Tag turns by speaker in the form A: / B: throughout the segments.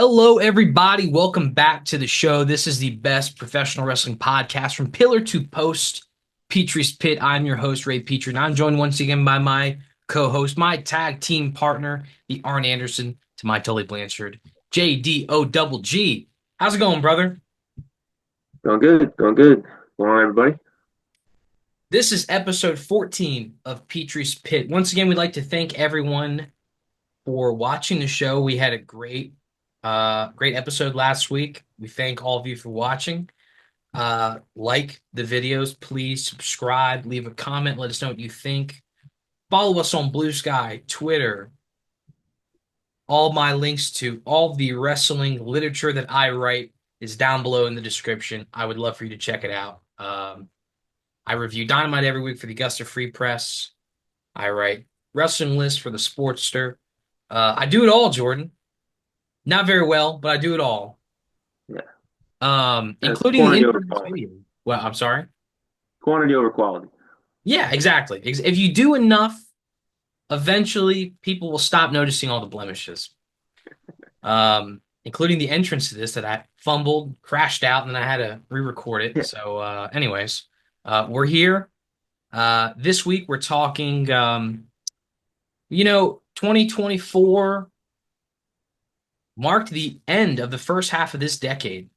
A: Hello, everybody. Welcome back to the show. This is the best professional wrestling podcast from pillar to post. Petree's Pit. I'm your host, Ray Petree, and I'm joined once again by my co-host, my tag team partner, the Arn Anderson to my Tully Blanchard, JDO Double G. How's it going, brother?
B: Going good, going good. Going on, everybody?
A: This is episode 14 of Petree's Pit. Once again, we'd like to thank everyone for watching the show. We had a great episode last week. We thank all of you for watching. Like the videos, please subscribe, leave a comment, let us know what you think. Follow us on Blue Sky, Twitter. All my links to all the wrestling literature that I write is down below in the description. I would love for you to check it out. I review Dynamite every week for the Augusta Free Press. I write wrestling lists for the Sportster. I do it all, Jordan. Not very well, but I do it all.
B: Yeah, that's
A: Including the
B: quantity over
A: in-progress
B: quality.
A: video. Well, I'm sorry.
B: Quantity over quality.
A: Yeah, exactly. If you do enough, eventually people will stop noticing all the blemishes. Including the entrance to this that I fumbled, crashed out, and then I had to re-record it.
B: Yeah.
A: So, anyways, we're here. This week we're talking, 2024 marked the end of the first half of this decade,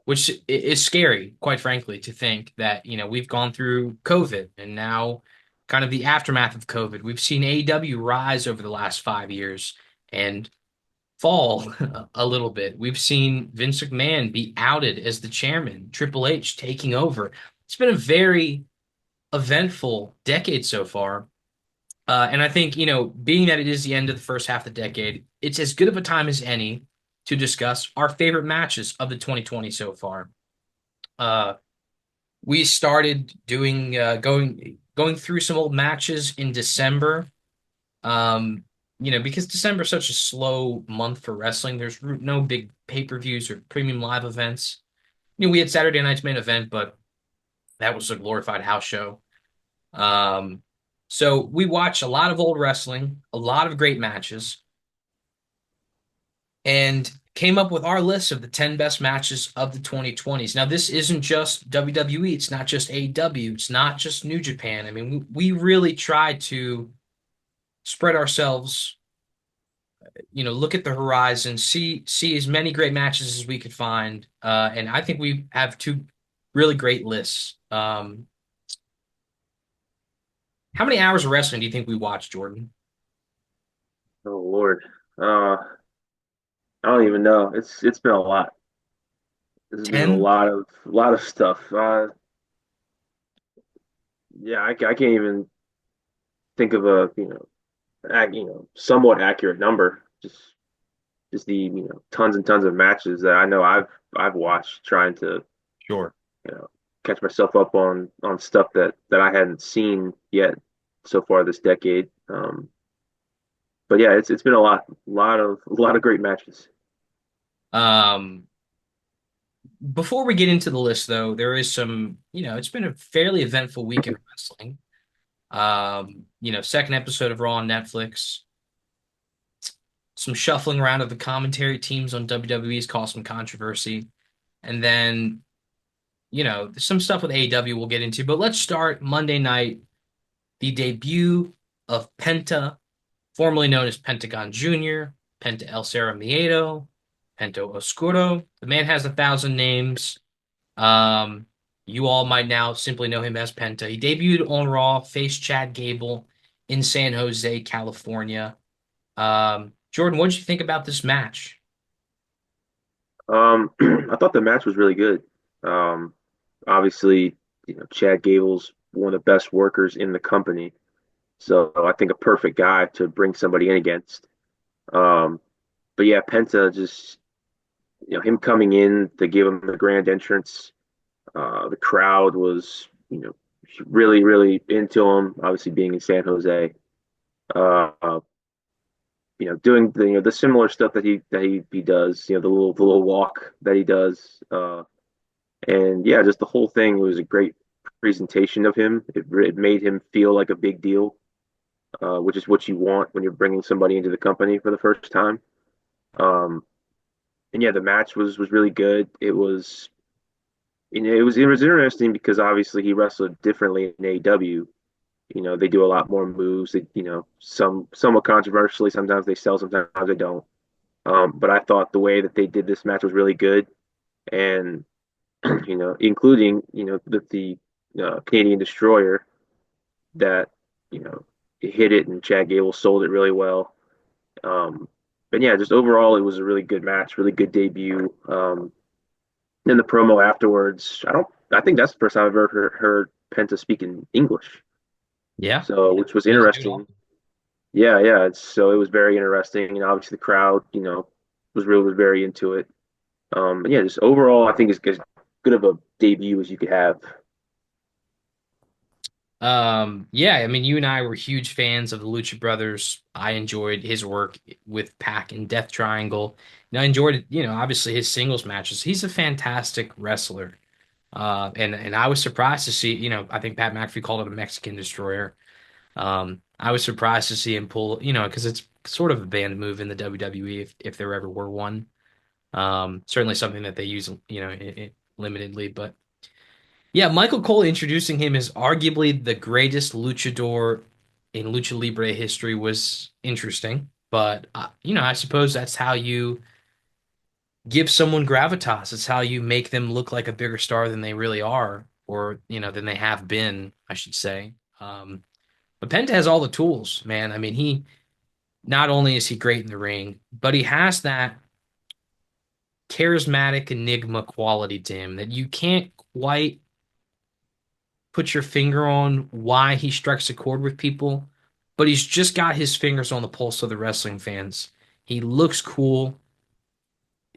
A: which is scary, quite frankly, to think that, we've gone through COVID and now kind of the aftermath of COVID. We've seen AEW rise over the last 5 years and fall a little bit. We've seen Vince McMahon be outed as the chairman, Triple H taking over. It's been a very eventful decade so far. And I think, being that it is the end of the first half of the decade, it's as good of a time as any to discuss our favorite matches of the 2020 so far. Uh, we started doing going through some old matches in December. Because December is such a slow month for wrestling. There's no big pay-per-views or premium live events. We had Saturday night's main event, but that was a glorified house show. Um, so we watched a lot of old wrestling, a lot of great matches, and came up with our list of the 10 best matches of the 2020s. Now, this isn't just WWE, it's not just AEW, it's not just New Japan. I mean, we really tried to spread ourselves, look at the horizon, see as many great matches as we could find. And I think we have two really great lists. How many hours of wrestling do you think we watched, Jordan?
B: Oh Lord. Uh, I don't even know. It's been a lot. This has been a
A: 10?
B: lot of stuff. Yeah, I can't even think of a somewhat accurate number. Just the tons and tons of matches that I know I've watched, trying to
A: Sure.
B: you know catch myself up on stuff that I hadn't seen yet so far this decade. But yeah, it's been a lot of great matches.
A: Um, Before we get into the list, though, there is some, it's been a fairly eventful week in wrestling. Second episode of Raw on Netflix. Some shuffling around of the commentary teams on WWE's caused some controversy. And then, there's some stuff with AEW we'll get into. But let's start Monday night, the debut of Penta, formerly known as Pentagon Jr., Penta El Cero Miedo, Pento Oscuro. The man has 1,000 names. Um, you all might now simply know him as Penta. He debuted on Raw, faced Chad Gable in San Jose, California. Jordan, what did you think about this match?
B: I thought the match was really good. Um, Obviously, Chad Gable's one of the best workers in the company, so I think a perfect guy to bring somebody in against. Um, but yeah, Penta just him coming in to give him the grand entrance. The crowd was really really into him. Obviously, being in San Jose, uh, doing the similar stuff that he does. The little walk that he does. And yeah, just the whole thing was a great presentation of him. It made him feel like a big deal, which is what you want when you're bringing somebody into the company for the first time. and yeah, the match was really good. It was interesting because obviously he wrestled differently in AEW. They do a lot more moves. Somewhat controversially, sometimes they sell, sometimes they don't. But I thought the way that they did this match was really good, and including the Canadian Destroyer that you know hit it, and Chad Gable sold it really well. Um, but yeah, just overall, it was a really good match, really good debut. In the promo afterwards, I think that's the first time I've ever heard Penta speak in English.
A: Yeah,
B: So, which was
A: he doesn't do it
B: interesting.
A: often.
B: Yeah, yeah. So it was very interesting, and obviously the crowd, was very into it. And yeah, just overall, I think it's as good of a debut as you could have.
A: Yeah, I mean, you and I were huge fans of the Lucha Brothers. I enjoyed his work with Pac and Death Triangle. And I enjoyed, obviously his singles matches. He's a fantastic wrestler. And I was surprised to see, I think Pat McAfee called it a Mexican destroyer. I was surprised to see him pull, because it's sort of a banned move in the WWE if there ever were one. Certainly something that they use, limitedly, but yeah, Michael Cole introducing him as arguably the greatest luchador in Lucha Libre history was interesting. But, I suppose that's how you give someone gravitas. It's how you make them look like a bigger star than they really are, or, than they have been, I should say. But Penta has all the tools, man. I mean, he not only is he great in the ring, but he has that charismatic enigma quality to him that you can't quite put your finger on why he strikes a chord with people, but he's just got his fingers on the pulse of the wrestling fans. He looks cool.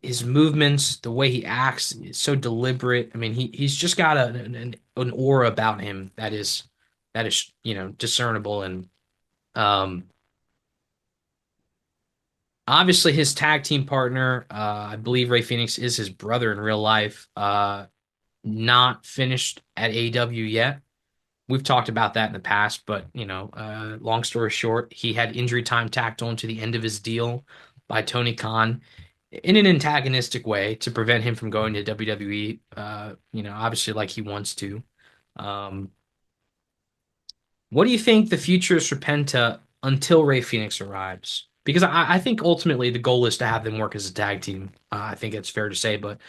A: His movements, the way he acts, is so deliberate. I mean, he's just got an aura about him that is discernible. And um, obviously his tag team partner, I believe Ray Phoenix is his brother in real life. Not finished at AEW yet. We've talked about that in the past, but long story short, he had injury time tacked on to the end of his deal by Tony Khan in an antagonistic way to prevent him from going to WWE. Obviously, like he wants to. Um, what do you think the future is for Penta until Ray Phoenix arrives? Because I think ultimately the goal is to have them work as a tag team. I think it's fair to say, but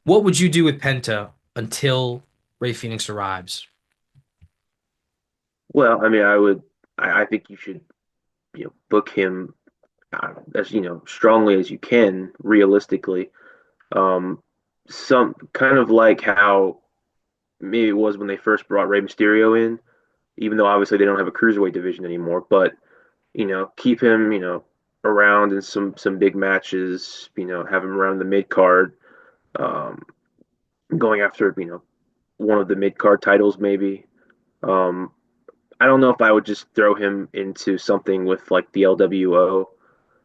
A: what would you do with Penta until Ray Phoenix arrives?
B: Well, I mean, I think you should, book him as strongly as you can, realistically. Um, some kind of like how maybe it was when they first brought Rey Mysterio in, even though obviously they don't have a cruiserweight division anymore. But keep him, around in some big matches. Have him around the mid card, um, going after one of the mid card titles maybe. Um, I don't know if I would just throw him into something with like the LWO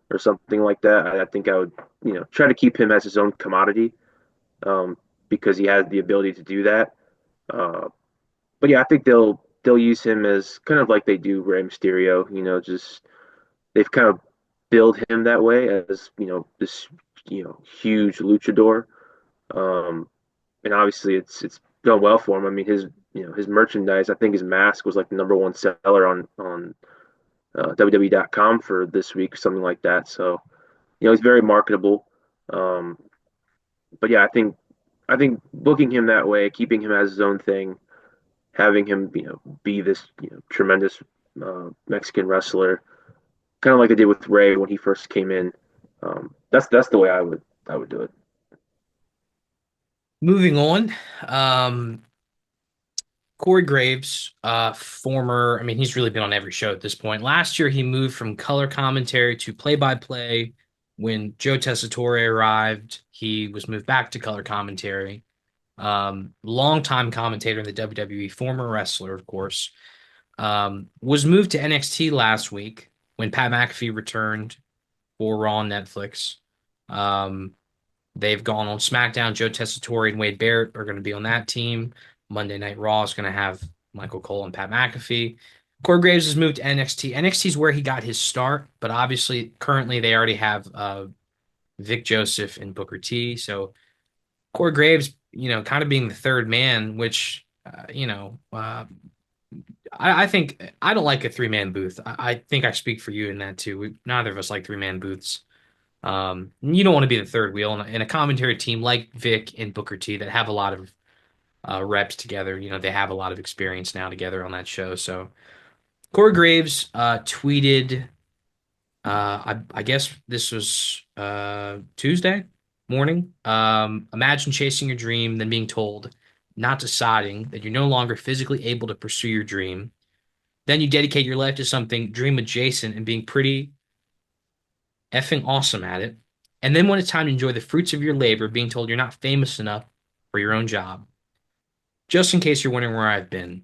B: or something like that. I think I would, try to keep him as his own commodity, um, because he has the ability to do that. But yeah, I think they'll use him as kind of like they do Rey Mysterio. Just they've kind of built him that way as this huge luchador. Um, and obviously it's done well for him. I mean his merchandise. I think his mask was like the number one seller on WWE.com for this week or something like that. So he's very marketable. Um, but yeah, I think booking him that way, keeping him as his own thing, having him be this tremendous Mexican wrestler, kind of like I did with Ray when he first came in. That's the way I would do it.
A: Moving on, Corey Graves, I mean, he's really been on every show at this point. Last year, he moved from color commentary to play-by-play. When Joe Tessitore arrived, he was moved back to color commentary. Longtime commentator in the WWE, former wrestler, of course, was moved to NXT last week when Pat McAfee returned for Raw on Netflix. Um, They've gone on SmackDown. Joe Tessitore and Wade Barrett are going to be on that team. Monday Night Raw is going to have Michael Cole and Pat McAfee. Corey Graves has moved to NXT. NXT is where he got his start, but obviously, currently, they already have Vic Joseph, and Booker T. So Corey Graves, kind of being the third man, which I think I don't like a three-man booth. I think I speak for you in that too. Neither of us like three-man booths. You don't want to be the third wheel in a commentary team like Vic and Booker T that have a lot of reps together. They have a lot of experience now together on that show. So Corey Graves tweeted, I guess this was Tuesday morning. Imagine chasing your dream, then being told, not deciding that you're no longer physically able to pursue your dream. Then you dedicate your life to something dream adjacent and being pretty effing awesome at it. And then when it's time to enjoy the fruits of your labor, being told you're not famous enough for your own job. Just in case you're wondering where I've been.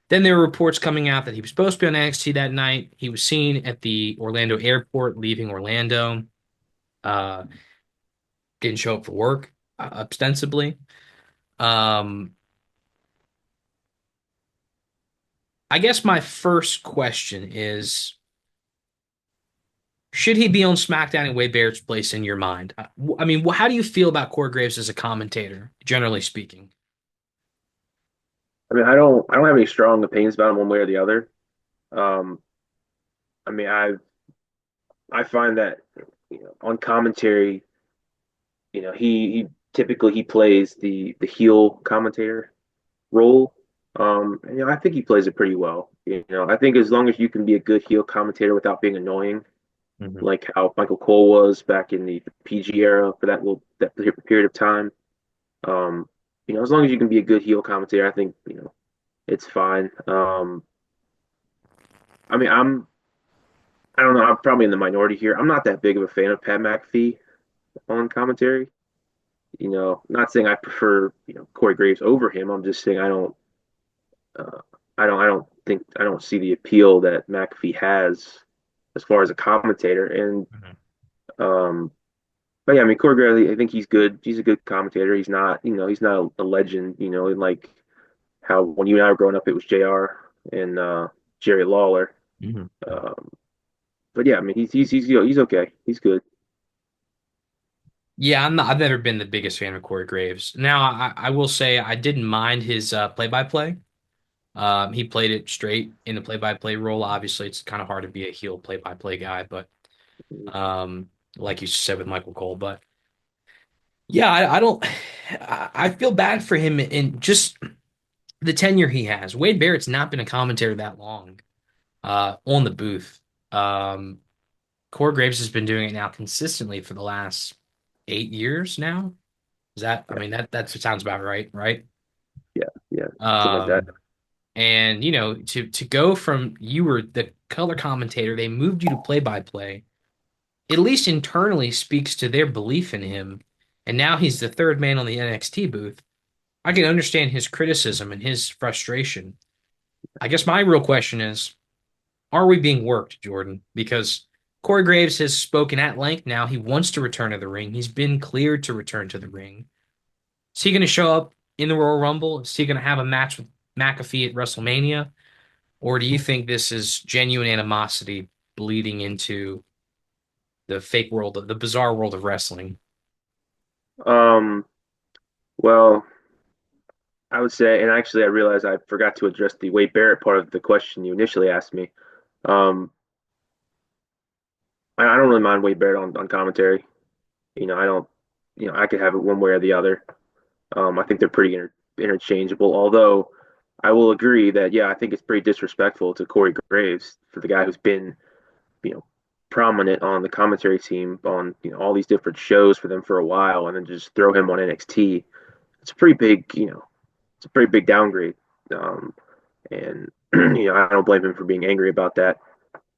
A: Then there were reports coming out that he was supposed to be on NXT that night. He was seen at the Orlando airport leaving Orlando. Uh, didn't show up for work, ostensibly. Um, I guess my first question is, should he be on SmackDown in Wade Barrett's place in your mind? I mean, how do you feel about Corey Graves as a commentator, generally speaking?
B: I mean, I don't have any strong opinions about him one way or the other. Um, I mean, I find that on commentary, he typically he plays the heel commentator role. And, I think he plays it pretty well. I think as long as you can be a good heel commentator without being annoying,
A: Mhm.
B: like how Michael Cole was back in the PG era for that period of time. Um, as long as you can be a good heel commentator, I think it's fine. I mean, I don't know. I'm probably in the minority here. I'm not that big of a fan of Pat McAfee on commentary. Not saying I prefer Corey Graves over him. I'm just saying uh, I don't see the appeal that McAfee has as far as a commentator. And
A: Mhm.
B: um, but yeah, I mean Corey Graves, I think he's good. He's a good commentator. He's not a legend. And like how when you and I were growing up, it was JR and Jerry Lawler.
A: Mhm.
B: Um, but yeah, I mean he's okay. He's good.
A: Yeah, I've never been the biggest fan of Corey Graves. Now, I will say I didn't mind his play-by-play. He played it straight in the play-by-play role. Obviously, it's kind of hard to be a heel play-by-play guy, but like you said with Michael Cole. But yeah, I don't. I feel bad for him in just the tenure he has. Wade Barrett's not been a commentator that long on the booth. Um, Corey Graves has been doing it now consistently for the last 8 years now. Is that? I
B: Yeah,
A: mean, that sounds about right, right?
B: yeah, yeah, something like that.
A: Um, and to go from you were the color commentator, they moved you to play by play. At least internally speaks to their belief in him. And now he's the third man on the NXT booth. I can understand his criticism and his frustration. I guess my real question is, are we being worked, Jordan? Because Corey Graves has spoken at length now. He wants to return to the ring. He's been cleared to return to the ring. Is he going to show up in the Royal Rumble? Is he going to have a match with McAfee at WrestleMania? Or do you think this is genuine animosity bleeding into the fake world, the bizarre world of wrestling?
B: Um, well, I would say, and actually, I realized I forgot to address the Wade Barrett part of the question you initially asked me. Um, I don't really mind Wade Barrett on commentary. I don't, I could have it one way or the other. I think they're pretty interchangeable. Although I will agree that, yeah, I think it's pretty disrespectful to Corey Graves for the guy who's been, you know, prominent on the commentary team on, all these different shows for them for a while, and then just throw him on NXT. It's a pretty big, it's a pretty big downgrade. Um, and I don't blame him for being angry about that.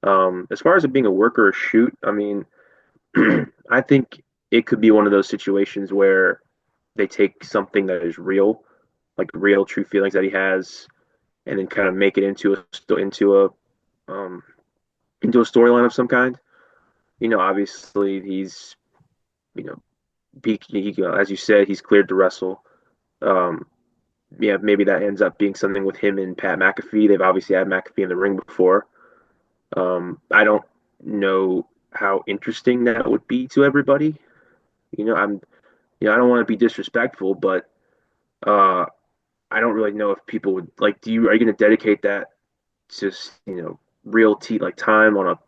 B: As far as it being a work or a shoot, I mean, I think it could be one of those situations where they take something that is real, like real true feelings that he has, and then kind of make it um, into a storyline of some kind. Obviously you know as you said, he's cleared to wrestle. Um, yeah, maybe that ends up being something with him and Pat McAfee. They've obviously had McAfee in the ring before. I don't know how interesting that would be to everybody. I'm I don't want to be disrespectful, but uh, I don't really know if people would like. Are you going to dedicate that to real like time on a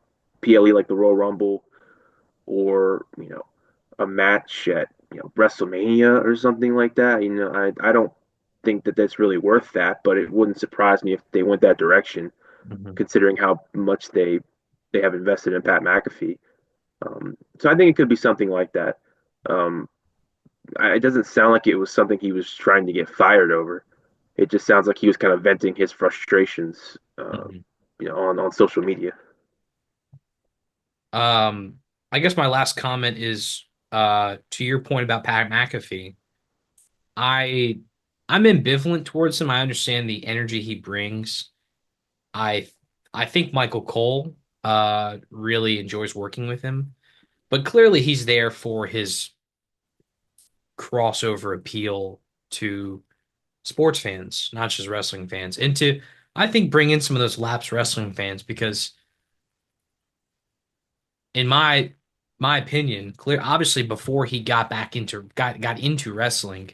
B: PLE like the Royal Rumble or a match at WrestleMania or something like that? I don't think that that's really worth that, but it wouldn't surprise me if they went that direction,
A: Mhm.
B: considering how much they have invested in Pat McAfee. So I think it could be something like that. Um, it doesn't sound like it was something he was trying to get fired over. It just sounds like he was kind of venting his frustrations,
A: Mhm.
B: on social media.
A: Um, I guess my last comment is to your point about Pat McAfee. I I'm ambivalent towards him. I understand the energy he brings. I I think Michael Cole really enjoys working with him, but clearly he's there for his crossover appeal to sports fans, not just wrestling fans, and to I think bring in some of those lapsed wrestling fans because in my opinion, clear obviously before he got into wrestling,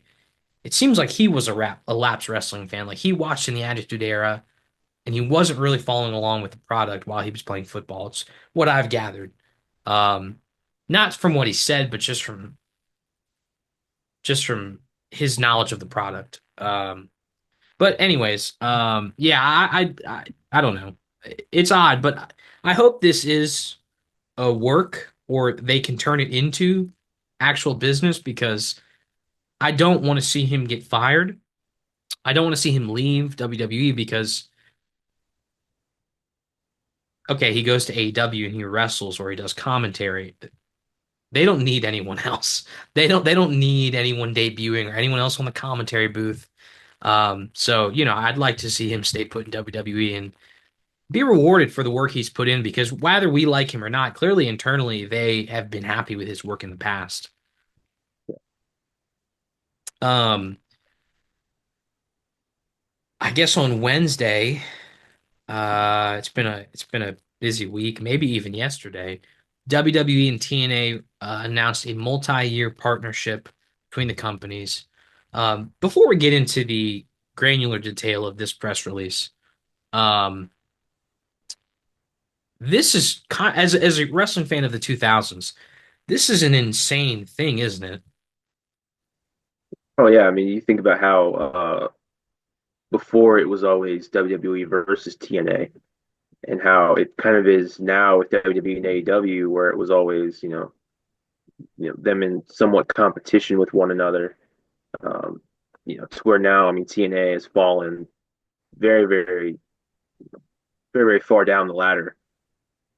A: it seems like he was a lapsed wrestling fan. Like he watched in the Attitude Era and he wasn't really following along with the product while he was playing football. It's what I've gathered. Um, not from what he said, but just from his knowledge of the product. But anyways, yeah, I don't know. It's odd, but I hope this is a work or they can turn it into actual business because I don't want to see him get fired. I don't want to see him leave WWE because okay, he goes to AEW and he wrestles or he does commentary. They don't need anyone else. They don't need anyone debuting or anyone else on the commentary booth. So I'd like to see him stay put in WWE and be rewarded for the work he's put in because whether we like him or not, clearly internally they have been happy with his work in the past. Um, I guess on Wednesday, it's been a busy week, maybe even yesterday. WWE and TNA announced a multi-year partnership between the companies. Before we get into the granular detail of this press release, um, this is as a wrestling fan of the 2000s, this is an insane thing, isn't it?
B: Oh yeah, I mean, you think about how before it was always WWE versus TNA, and how it kind of is now with WWE and AEW, where it was always them in somewhat competition with one another. Um, to where now, I mean, TNA has fallen very, very, very, very far down the ladder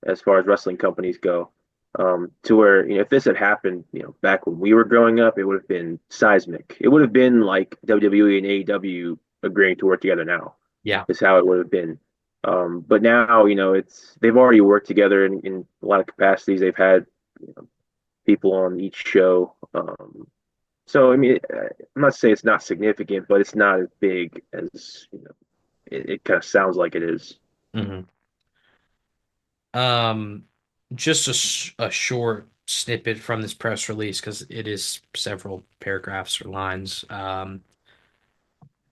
B: as far as wrestling companies go. To where if this had happened, back when we were growing up, it would have been seismic. It would have been like WWE and AEW agreeing to work together now.
A: Yeah.
B: Is how it would have been. But now, it's they've already worked together in a lot of capacities. They've had people on each show. So I mean, I'm not saying it's not significant, but it's not as big as it kind of sounds like it is.
A: hmm Um, just a short snippet from this press release because it is several paragraphs or lines.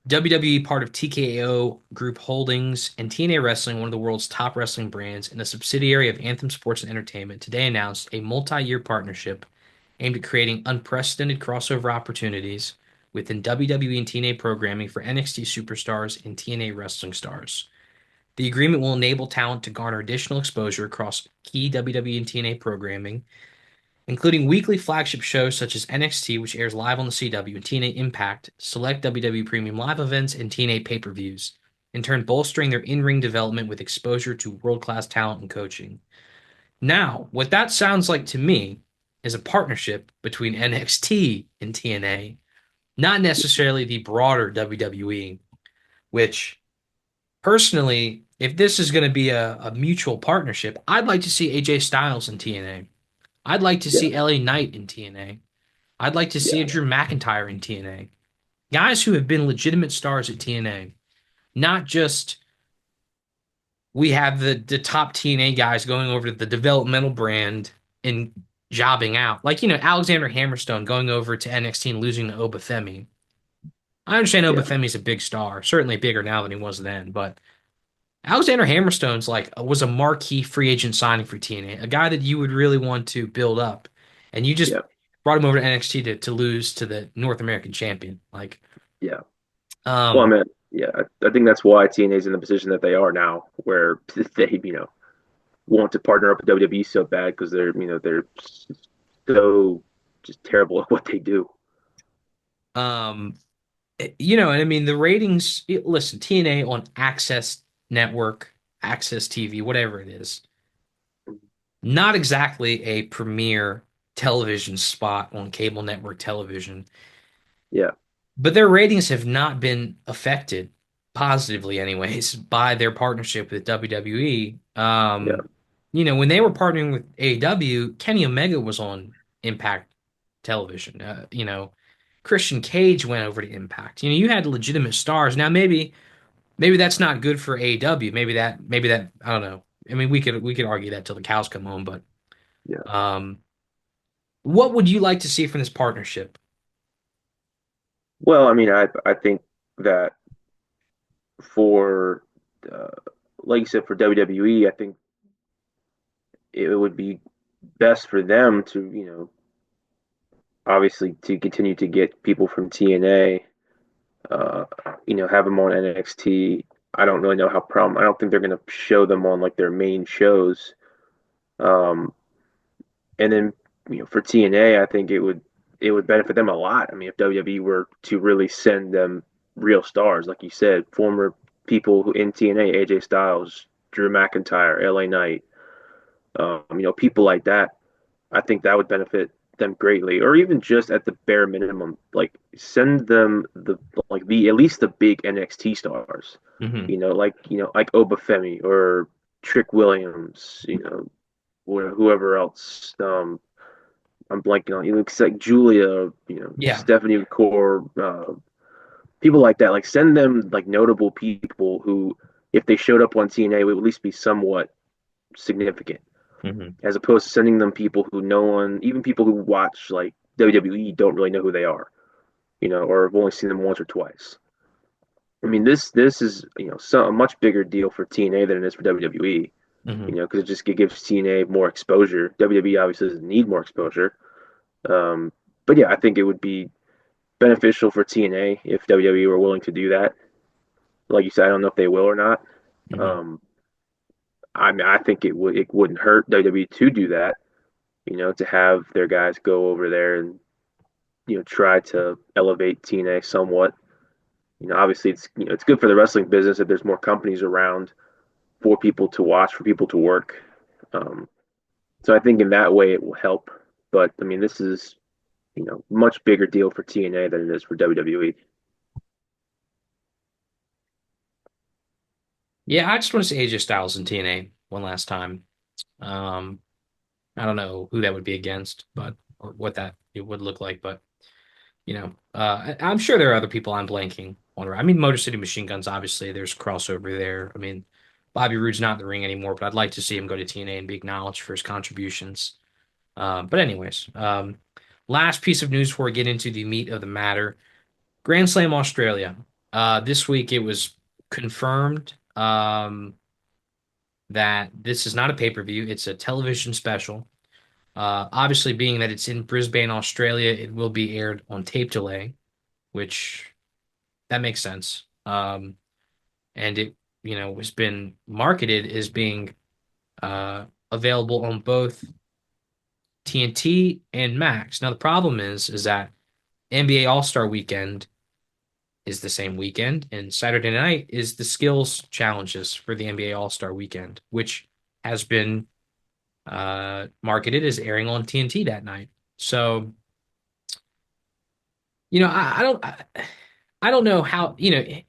A: WWE, part of TKO Group Holdings and TNA Wrestling, one of the world's top wrestling brands and a subsidiary of Anthem Sports and Entertainment, today announced a multi-year partnership aimed at creating unprecedented crossover opportunities within WWE and TNA programming for NXT superstars and TNA wrestling stars. The agreement will enable talent to garner additional exposure across key WWE and TNA programming, including weekly flagship shows such as NXT, which airs live on the CW, and TNA Impact, select WWE Premium Live events, and TNA pay-per-views, in turn bolstering their in-ring development with exposure to world-class talent and coaching. Now, what that sounds like to me is a partnership between NXT and TNA, not necessarily the broader WWE, which personally, if this is going to be a mutual partnership, I'd like to see AJ Styles in TNA. I'd like to
B: Yeah,
A: see LA Knight in TNA. I'd like to see a
B: yeah,
A: Drew McIntyre in TNA. Guys who have been legitimate stars at TNA, not just we have the top TNA guys going over to the developmental brand and jobbing out. Like, Alexander Hammerstone going over to NXT and losing to Obafemi. I understand
B: Yeah,
A: Obafemi's a big star, certainly bigger now than he was then, but Alexander Hammerstone's like was a marquee free agent signing for TNA, a guy that you would really want to build up, and you just
B: yeah,
A: brought him over to NXT to lose to the North American champion. Like,
B: yeah. Well, I
A: um,
B: mean, yeah, I think that's why TNA is in the position that they are now, where they, want to partner up with WWE so bad because they're so just terrible at what they do.
A: um, and I mean the ratings. Listen, TNA on Access Network, Access TV, whatever it is, not exactly a premier television spot on cable network television.
B: Yeah,
A: But their ratings have not been affected positively, anyways, by their partnership with WWE.
B: yeah,
A: When they were partnering with AEW, Kenny Omega was on Impact Television. Christian Cage went over to Impact. You had legitimate stars. Now maybe that's not good for AEW. Maybe that I don't know. I mean, we could argue that till the cows come home, but
B: yeah.
A: um, what would you like to see from this partnership?
B: Well, I mean, I think that for uh, like you said, for WWE, I think it would be best for them to, obviously to continue to get people from TNA, uh, have them on NXT. I don't really know how problem. I don't think they're going to show them on like their main shows. Um, and then, for TNA, I think it would benefit them a lot. I mean, if WWE were to really send them real stars, like you said, former people who in TNA, AJ Styles, Drew McIntyre, LA Knight, people like that. I think that would benefit them greatly, or even just at the bare minimum, like send them the at least the big NXT stars,
A: Hmm.
B: like Obafemi or Trick Williams, whoever else. I'm blanking on. It looks like Julia,
A: Yeah.
B: Stephanie McCord, people like that. Like send them like notable people who, if they showed up on TNA, would at least be somewhat significant,
A: Hmm.
B: as opposed to sending them people who no one, even people who watch like WWE, don't really know who they are, or have only seen them once or twice. I mean, this is a much bigger deal for TNA than it is for WWE.
A: Hmm.
B: Because it gives TNA more exposure. WWE obviously doesn't need more exposure. Um, but yeah, I think it would be beneficial for TNA if WWE were willing to do that. Like you said, I don't know if they will or not.
A: Hmm.
B: Um, I mean, I think it wouldn't hurt WWE to do that. To have their guys go over there and try to elevate TNA somewhat. Obviously it's good for the wrestling business that there's more companies around for people to watch, for people to work. Um, so I think in that way it will help. But I mean, this is much bigger deal for TNA than it is for WWE.
A: Yeah, I just want to see AJ Styles in TNA one last time. Um, I don't know who that would be against, but or what that it would look like, but I'm sure there are other people I'm blanking on. I mean, Motor City Machine Guns, obviously, there's crossover there. I mean, Bobby Roode's not in the ring anymore, but I'd like to see him go to TNA and be acknowledged for his contributions. But anyways, last piece of news before we get into the meat of the matter. Grand Slam Australia. This week it was confirmed that this is not a pay-per-view, it's a television special. Obviously, being that it's in Brisbane, Australia, it will be aired on tape delay, which that makes sense. And it, has been marketed as being available on both TNT and Max. Now, the problem is that NBA All-Star Weekend is the same weekend, and Saturday night is the skills challenges for the NBA All-Star Weekend, which has been marketed as airing on TNT that night. So, I don't know how, in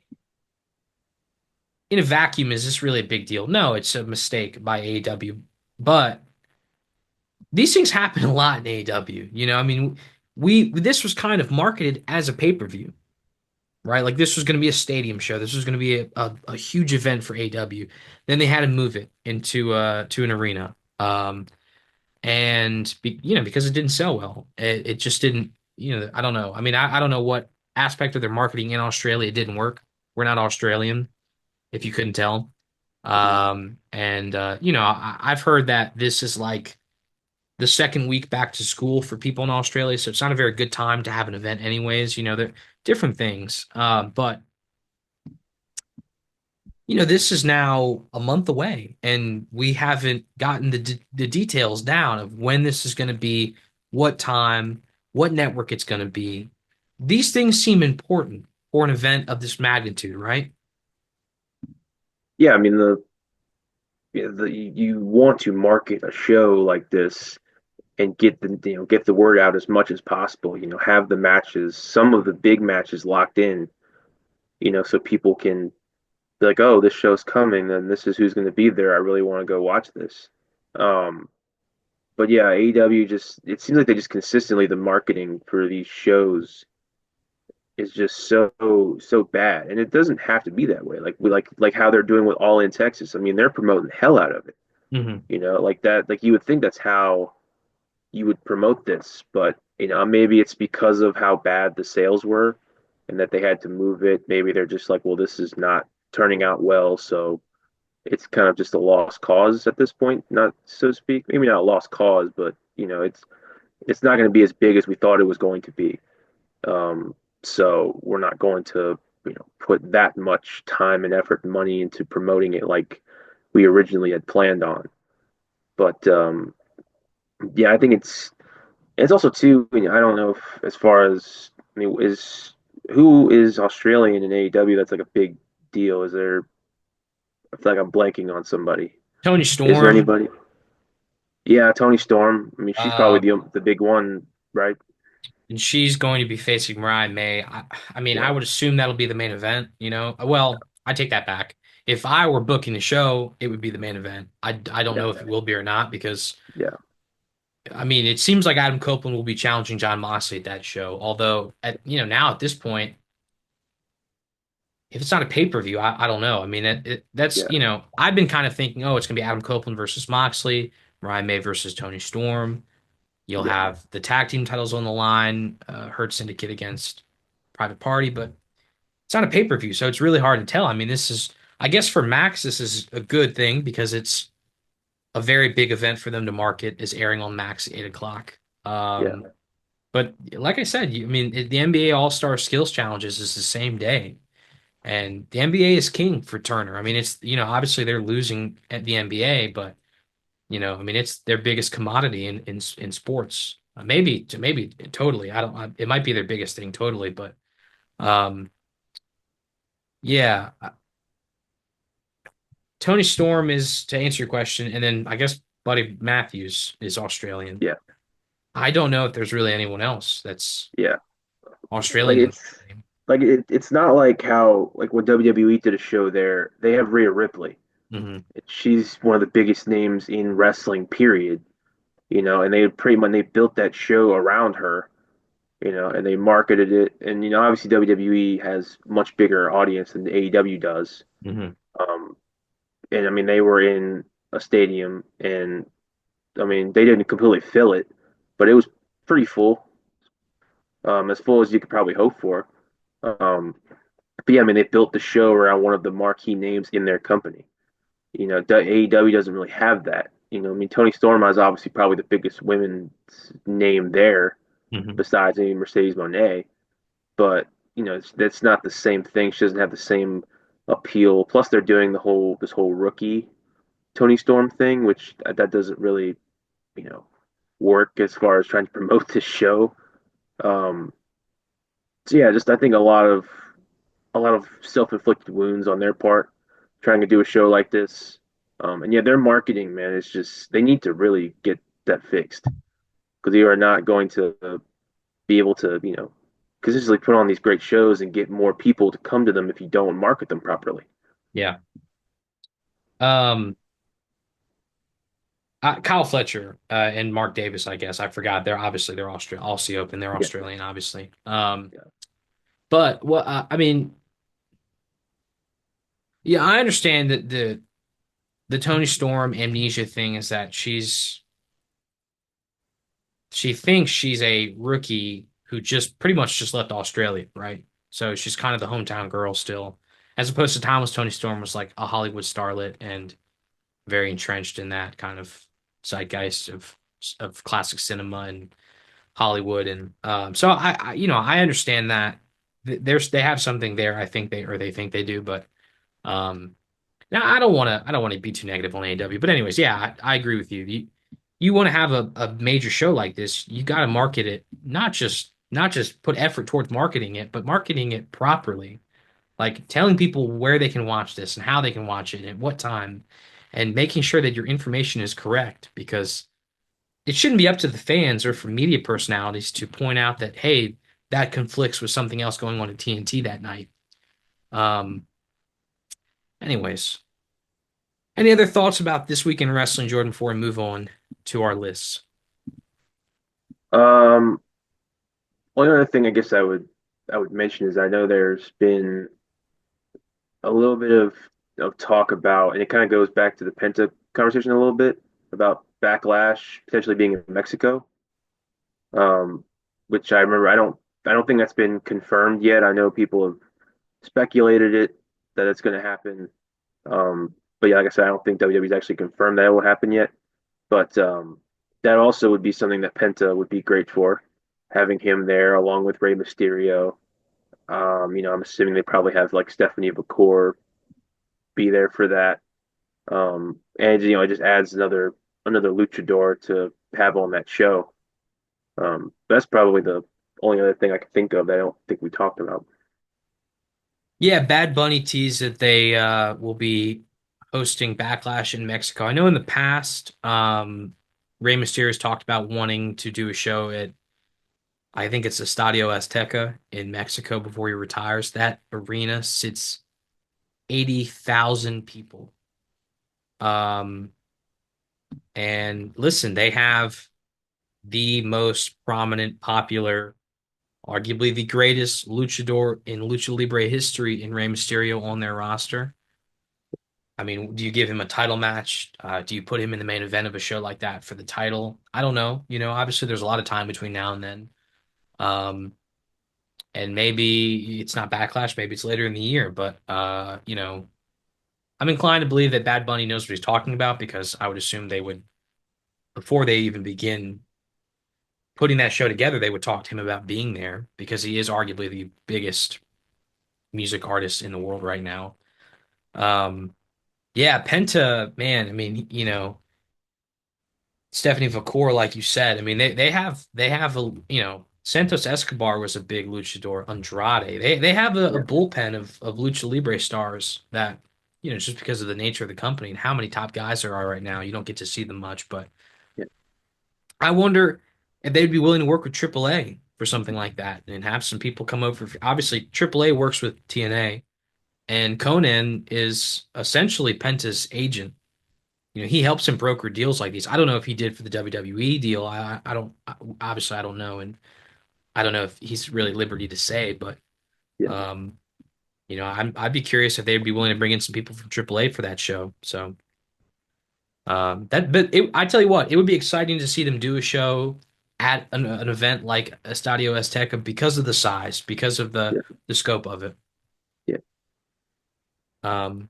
A: a vacuum, is this really a big deal? No, it's a mistake by AEW, but these things happen a lot in AEW. I mean, we this was kind of marketed as a pay-per-view, right? Like this was going to be a stadium show. This was going to be a huge event for AEW. Then they had to move it into to an arena. and because it didn't sell well, it just didn't. I don't know. I mean, I don't know what aspect of their marketing in Australia it didn't work. We're not Australian, if you couldn't tell. And I've heard that this is like the second week back to school for people in Australia, so it's not a very good time to have an event, anyways. They're different things. But this is now a month away, and we haven't gotten the details down of when this is going to be, what time, what network it's going to be. These things seem important for an event of this magnitude, right?
B: Yeah, I mean you want to market a show like this and get the word out as much as possible. Have the matches, some of the big matches locked in. So people can be like, oh, this show's coming, then this is who's going to be there. I really want to go watch this. Um, but yeah, AEW just it seems like they just consistently the marketing for these shows is just so bad, and it doesn't have to be that way. Like we like how they're doing with All In Texas. I mean, they're promoting the hell out of it.
A: Hmm.
B: Like that. Like you would think that's how you would promote this, but maybe it's because of how bad the sales were, and that they had to move it. Maybe they're just like, well, this is not turning out well, so it's kind of just a lost cause at this point, not so to speak. Maybe not a lost cause, but it's not going to be as big as we thought it was going to be. Um, so we're not going to, put that much time and effort and money into promoting it like we originally had planned on. But yeah, I think it's also too. I mean, I don't know if as far as I mean, is who is Australian in AEW? That's like a big deal. Is there? I feel like I'm blanking on somebody.
A: Tony
B: Is there
A: Storm,
B: anybody? Yeah, Tony Storm. I mean, she's probably
A: uh,
B: the big one, right?
A: and she's going to be facing Mariah May. I mean, I
B: Yeah,
A: would assume that'll be the main event. Well, I take that back. If I were booking the show, it would be the main event. I don't
B: yeah,
A: know if it will be or not because
B: yeah,
A: I mean, it seems like Adam Copeland will be challenging John Moxley at that show. Although, now at this point, if it's not a pay-per-view, I don't know. I mean, that's,
B: yeah,
A: I've been kind of thinking, oh, it's going to be Adam Copeland versus Moxley, Mariah May versus Tony Storm. You'll
B: yeah,
A: have the tag team titles on the line, Hurt Syndicate against Private Party, but it's not a pay-per-view, so it's really hard to tell. I mean, I guess for Max, this is a good thing because it's a very big event for them to market is airing on Max at 8 o'clock.
B: yeah,
A: But like I said, I mean, the NBA All-Star Skills Challenges is the same day, and the NBA is king for Turner. I mean, it's obviously they're losing at the NBA, but I mean, it's their biggest commodity in sports. Maybe totally. I don't. It might be their biggest thing totally, but um, yeah. Tony Storm is to answer your question, and then I guess Buddy Matthews is Australian.
B: yeah,
A: I don't know if there's really anyone else that's
B: yeah. Like
A: Australian in
B: it's
A: the name.
B: it's not like how like when WWE did a show there, they have Rhea Ripley.
A: Hmm.
B: She's one of the biggest names in wrestling, period. And they pretty much they built that show around her, and they marketed it. And obviously WWE has much bigger audience than AEW does.
A: Hmm.
B: Um, and I mean they were in a stadium, and I mean they didn't completely fill it, but it was pretty full, as full as you could probably hope for. Um, but yeah, I mean they built the show around one of the marquee names in their company. AEW doesn't really have that. I mean Tony Storm is obviously probably the biggest women's name there,
A: Hmm.
B: besides maybe Mercedes Moné. But that's not the same thing. She doesn't have the same appeal. Plus, they're doing this whole rookie Tony Storm thing, which that doesn't really you know work as far as trying to promote this show. Um, so yeah, just I think a lot of self-inflicted wounds on their part trying to do a show like this. And yeah, their marketing, man, is just they need to really get that fixed because you are not going to be able to, consistently put on these great shows and get more people to come to them if you don't market them properly.
A: Yeah. Um, Kyle Fletcher and Mark Davis, I guess. I forgot. They're Australian. Aussie Open. They're
B: Yeah,
A: Australian, obviously.
B: yeah,
A: But what I mean, yeah, I understand that the Tony Storm amnesia thing is that she's she thinks she's a rookie who just pretty much just left Australia, right? So she's kind of the hometown girl still, as opposed to Thomas Tony Storm was like a Hollywood starlet and very entrenched in that kind of zeitgeist of classic cinema and Hollywood. And so I understand that they have something there. I think they think they do, but um, now I don't want to be too negative on AEW. But anyways, yeah, I agree with you. You want to have a major show like this, you got to market it, not just put effort towards marketing it, but marketing it properly. Like telling people where they can watch this and how they can watch it and at what time, and making sure that your information is correct because it shouldn't be up to the fans or for media personalities to point out that, hey, that conflicts with something else going on at TNT that night. Um, anyways, any other thoughts about this week in wrestling, Jordan, before we move on to our lists?
B: Um, One other thing I guess I would mention is I know there's been a little bit of talk about, and it kind of goes back to the Penta conversation a little bit about Backlash potentially being in Mexico, um, which I remember I don't think that's been confirmed yet. I know people have speculated it that it's going to happen, but yeah, like I said, I don't think WWE's actually confirmed that it will happen yet. But that also would be something that Penta would be great for, having him there along with Rey Mysterio. I'm assuming they probably have like Stephanie McCour be there for that. And it just adds another luchador to have on that show. That's probably the only other thing I can think of that I don't think we talked about.
A: Yeah, Bad Bunny teased that they will be hosting Backlash in Mexico. I know in the past, Rey Mysterio has talked about wanting to do a show at, I think it's Estadio Azteca in Mexico before he retires. That arena sits 80,000 people. Um, and listen, they have the most prominent, popular, arguably the greatest luchador in Lucha Libre history in Rey Mysterio on their roster. I mean, do you give him a title match? Do you put him in the main event of a show like that for the title? I don't know. Obviously there's a lot of time between now and then. Um, and maybe it's not Backlash, maybe it's later in the year, but I'm inclined to believe that Bad Bunny knows what he's talking about because I would assume they would, before they even begin putting that show together, they would talk to him about being there because he is arguably the biggest music artist in the world right now. Um, yeah, Penta, man, I mean, Stephanie Vacour, like you said, I mean, they have Santos Escobar was a big luchador. Andrade, they have a
B: Yeah,
A: bullpen of lucha libre stars that just because of the nature of the company and how many top guys there are right now, you don't get to see them much. But
B: yeah,
A: I wonder if they'd be willing to work with AAA for something like that and have some people come over. Obviously, AAA works with TNA, and Conan is essentially Penta's agent. He helps him broker deals like these. I don't know if he did for the WWE deal. I don't obviously I don't know, and I don't know if he's really liberty to say, but
B: yeah,
A: um, I'd be curious if they'd be willing to bring in some people from AAA for that show. So I tell you what, it would be exciting to see them do a show at an event like Estadio Azteca because of the size, because of the
B: yeah,
A: the scope of it.
B: yeah,
A: Um,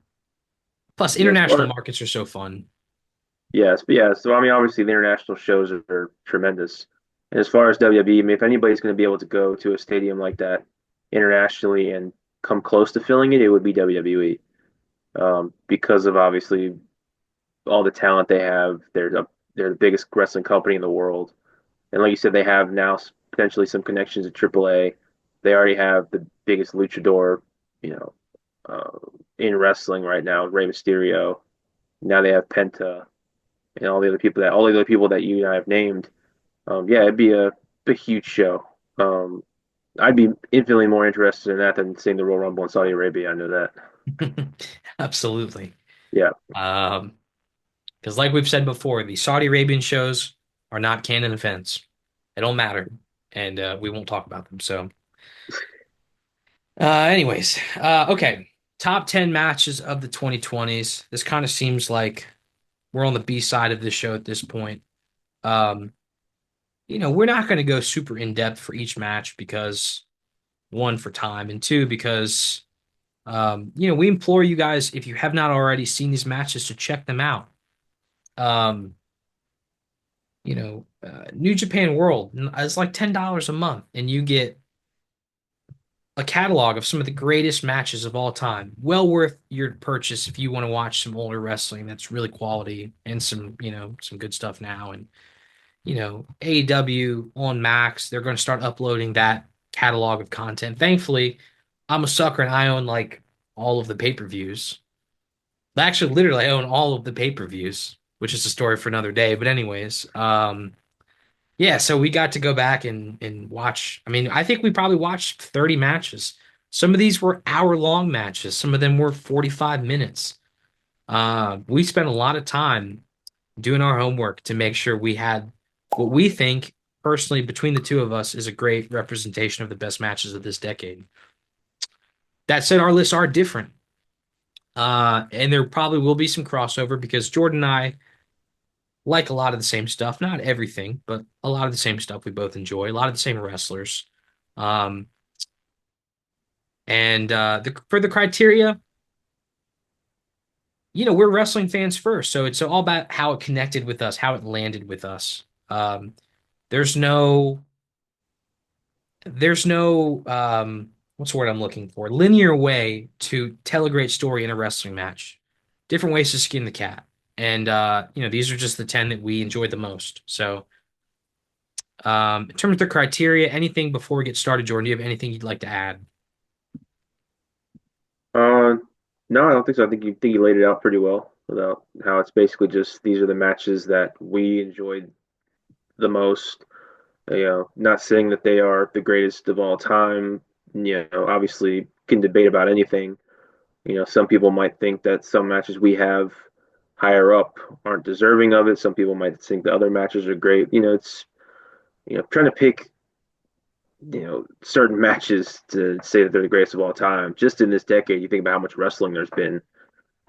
A: plus,
B: yes.
A: international markets are so fun.
B: Yes, but yeah. So I mean, obviously the international shows are tremendous. And as far as WWE, I mean, if anybody's going to be able to go to a stadium like that internationally and come close to filling it, it would be WWE. Because of obviously all the talent they have. They're the biggest wrestling company in the world, and like you said, they have now potentially some connections to AAA. They already have the biggest luchador, you know, uh, in wrestling right now, Rey Mysterio. Now they have Penta and all the other people that you and I have named. Yeah, it'd be a huge show. I'd be infinitely more interested in that than seeing the Royal Rumble in Saudi Arabia. I know that.
A: Absolutely.
B: Yeah,
A: Um, because like we've said before, the Saudi Arabian shows are not canon events. They don't matter, and we won't talk about them. So, anyways, okay. Top 10 matches of the 2020s. This kind of seems like we're on the B side of this show at this point. Um, we're not going to go super in depth for each match because one, for time, and two, because we implore you guys, if you have not already seen these matches, to check them out. Um, New Japan World is like $10 a month, and you get a catalog of some of the greatest matches of all time. Well worth your purchase if you want to watch some older wrestling that's really quality and some good stuff now. And AEW on Max, they're going to start uploading that catalog of content. Thankfully, I'm a sucker and I own like all of the pay-per-views. Actually, literally, I own all of the pay-per-views, which is a story for another day. But anyways, yeah, so we got to go back and watch. I mean, I think we probably watched 30 matches. Some of these were hour-long matches. Some of them were 45 minutes. We spent a lot of time doing our homework to make sure we had what we think, personally, between the two of us, is a great representation of the best matches of this decade. That said, our lists are different. And there probably will be some crossover because Jordan and I like a lot of the same stuff. Not everything, but a lot of the same stuff we both enjoy. A lot of the same wrestlers. Um, and for the criteria, we're wrestling fans first, so it's all about how it connected with us, how it landed with us. There's no, there's no, what's the word I'm looking for? Linear way to tell a great story in a wrestling match. Different ways to skin the cat, and these are just the 10 that we enjoyed the most. So. In terms of the criteria, anything before we get started, Jordan, do you have anything you'd like to add?
B: Uh, no, I don't think so. I think you laid it out pretty well about how it's basically just these are the matches that we enjoyed the most. Not saying that they are the greatest of all time. Obviously can debate about anything. Some people might think that some matches we have higher up aren't deserving of it. Some people might think the other matches are great. It's trying to pick certain matches to say that they're the greatest of all time. Just in this decade, you think about how much wrestling there's been.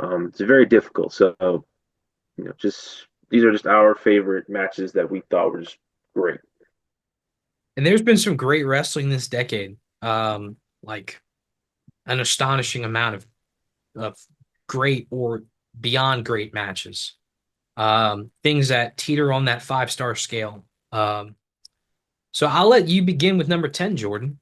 B: It's very difficult. So just these are just our favorite matches that we thought were just great.
A: And there's been some great wrestling this decade. Like an astonishing amount of great or beyond great matches. Things that teeter on that 5-star scale. So I'll let you begin with number 10, Jordan.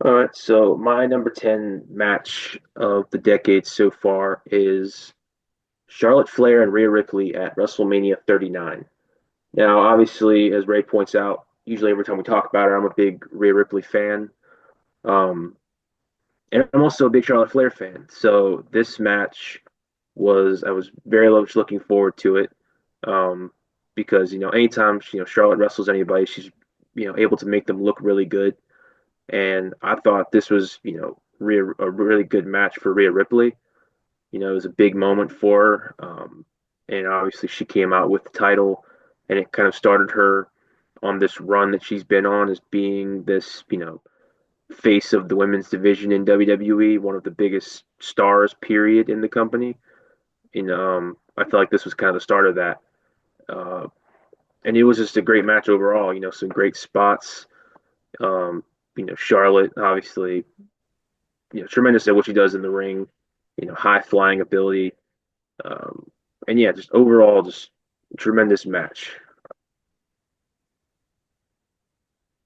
B: All right, so my number 10 match of the decade so far is Charlotte Flair and Rhea Ripley at WrestleMania 39. Now, obviously, as Ray points out, usually every time we talk about her, I'm a big Rhea Ripley fan. Um, and I'm also a big Charlotte Flair fan. So this match I was very much looking forward to it. Um, because, anytime, Charlotte wrestles anybody, she's, able to make them look really good. And I thought this was, a really good match for Rhea Ripley. It was a big moment for her. And obviously she came out with the title and it kind of started her on this run that she's been on as being this, face of the women's division in WWE, one of the biggest stars, period, in the company. And I feel like this was kind of the start of that. Uh, and it was just a great match overall. Some great spots. Um, Charlotte, obviously, tremendous at what she does in the ring. High flying ability. Um, and yeah, just overall, just tremendous match.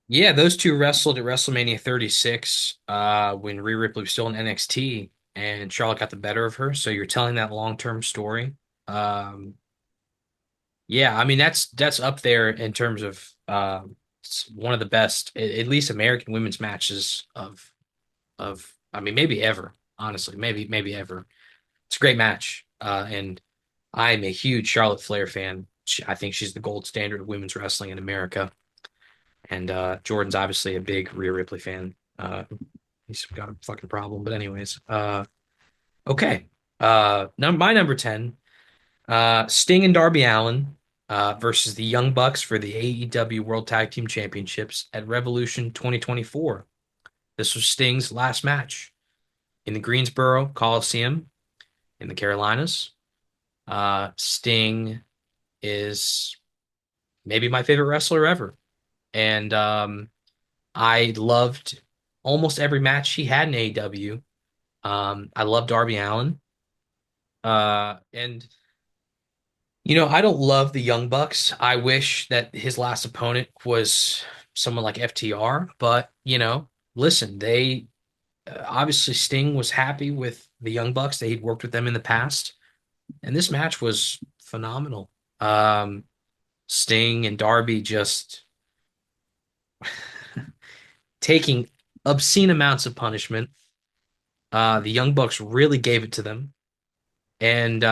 A: Yeah, those two wrestled at WrestleMania 36 when Rhea Ripley was still in NXT and Charlotte got the better of her. So you're telling that long-term story. Um, yeah, I mean that's up there in terms of one of the best, at least American women's matches of I mean maybe ever, honestly, maybe ever. It's a great match, and I'm a huge Charlotte Flair fan. I think she's the gold standard of women's wrestling in America. And Jordan's obviously a big Rhea Ripley fan. He's got a fucking problem. But anyways, okay. My number 10, Sting and Darby Allin versus the Young Bucks for the AEW World Tag Team Championships at Revolution 2024. This was Sting's last match in the Greensboro Coliseum in the Carolinas. Sting is maybe my favorite wrestler ever. And I loved almost every match he had in AEW. I love Darby Allin. And I don't love the Young Bucks. I wish that his last opponent was someone like FTR, but listen, they obviously Sting was happy with the Young Bucks. That he'd worked with them in the past, and this match was phenomenal. Um, Sting and Darby just taking obscene amounts of punishment. The Young Bucks really gave it to them, and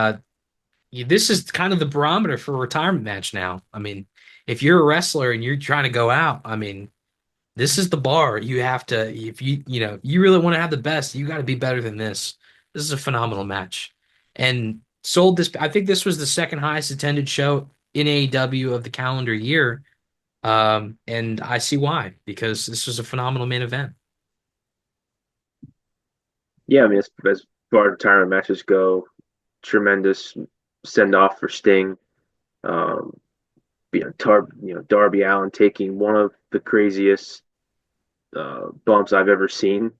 A: this is kind of the barometer for a retirement match now. I mean, if you're a wrestler and you're trying to go out, I mean, this is the bar. You have to, if you really want to have the best, you got to be better than this. This is a phenomenal match. And sold this, I think this was the second highest attended show in AEW of the calendar year. And I see why, because this was a phenomenal main event.
B: Yeah, I mean, as far as retirement matches go, tremendous send off for Sting. Um, Darby Allin taking one of the craziest bumps I've ever seen,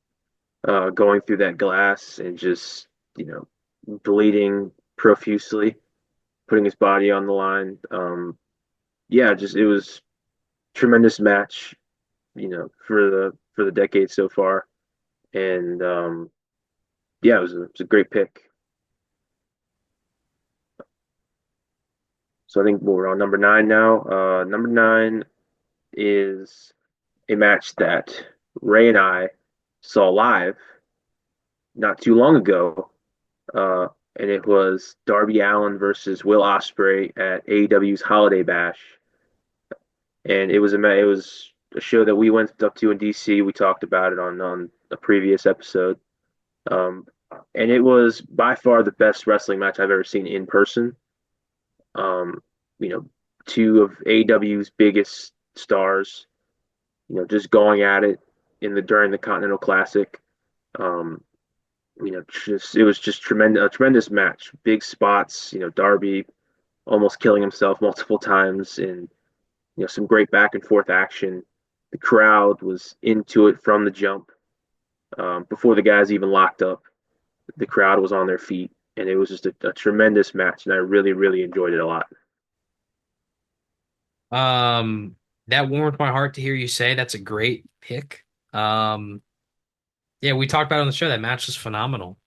B: going through that glass and just bleeding profusely, putting his body on the line. Yeah, just it was tremendous match, for the decade so far, and yeah, it was a great pick. So I think we're on number nine now. Number nine is a match that Ray and I saw live not too long ago, uh, and it was Darby Allin versus Will Ospreay at AEW's Holiday Bash, and it was a show that we went up to in DC. We talked about it on a previous episode, um, and it was by far the best wrestling match I've ever seen in person. Um, you know, two of AEW's biggest stars, just going at it in the during the Continental Classic. Um, just it was just a tremendous match. Big spots, Darby almost killing himself multiple times, and some great back and forth action. The crowd was into it from the jump. Before the guys even locked up, the crowd was on their feet, and it was just a tremendous match, and I really, really enjoyed it a lot.
A: Um, that warmed my heart to hear you say that's a great pick. Um, yeah, we talked about it on the show. That match was phenomenal.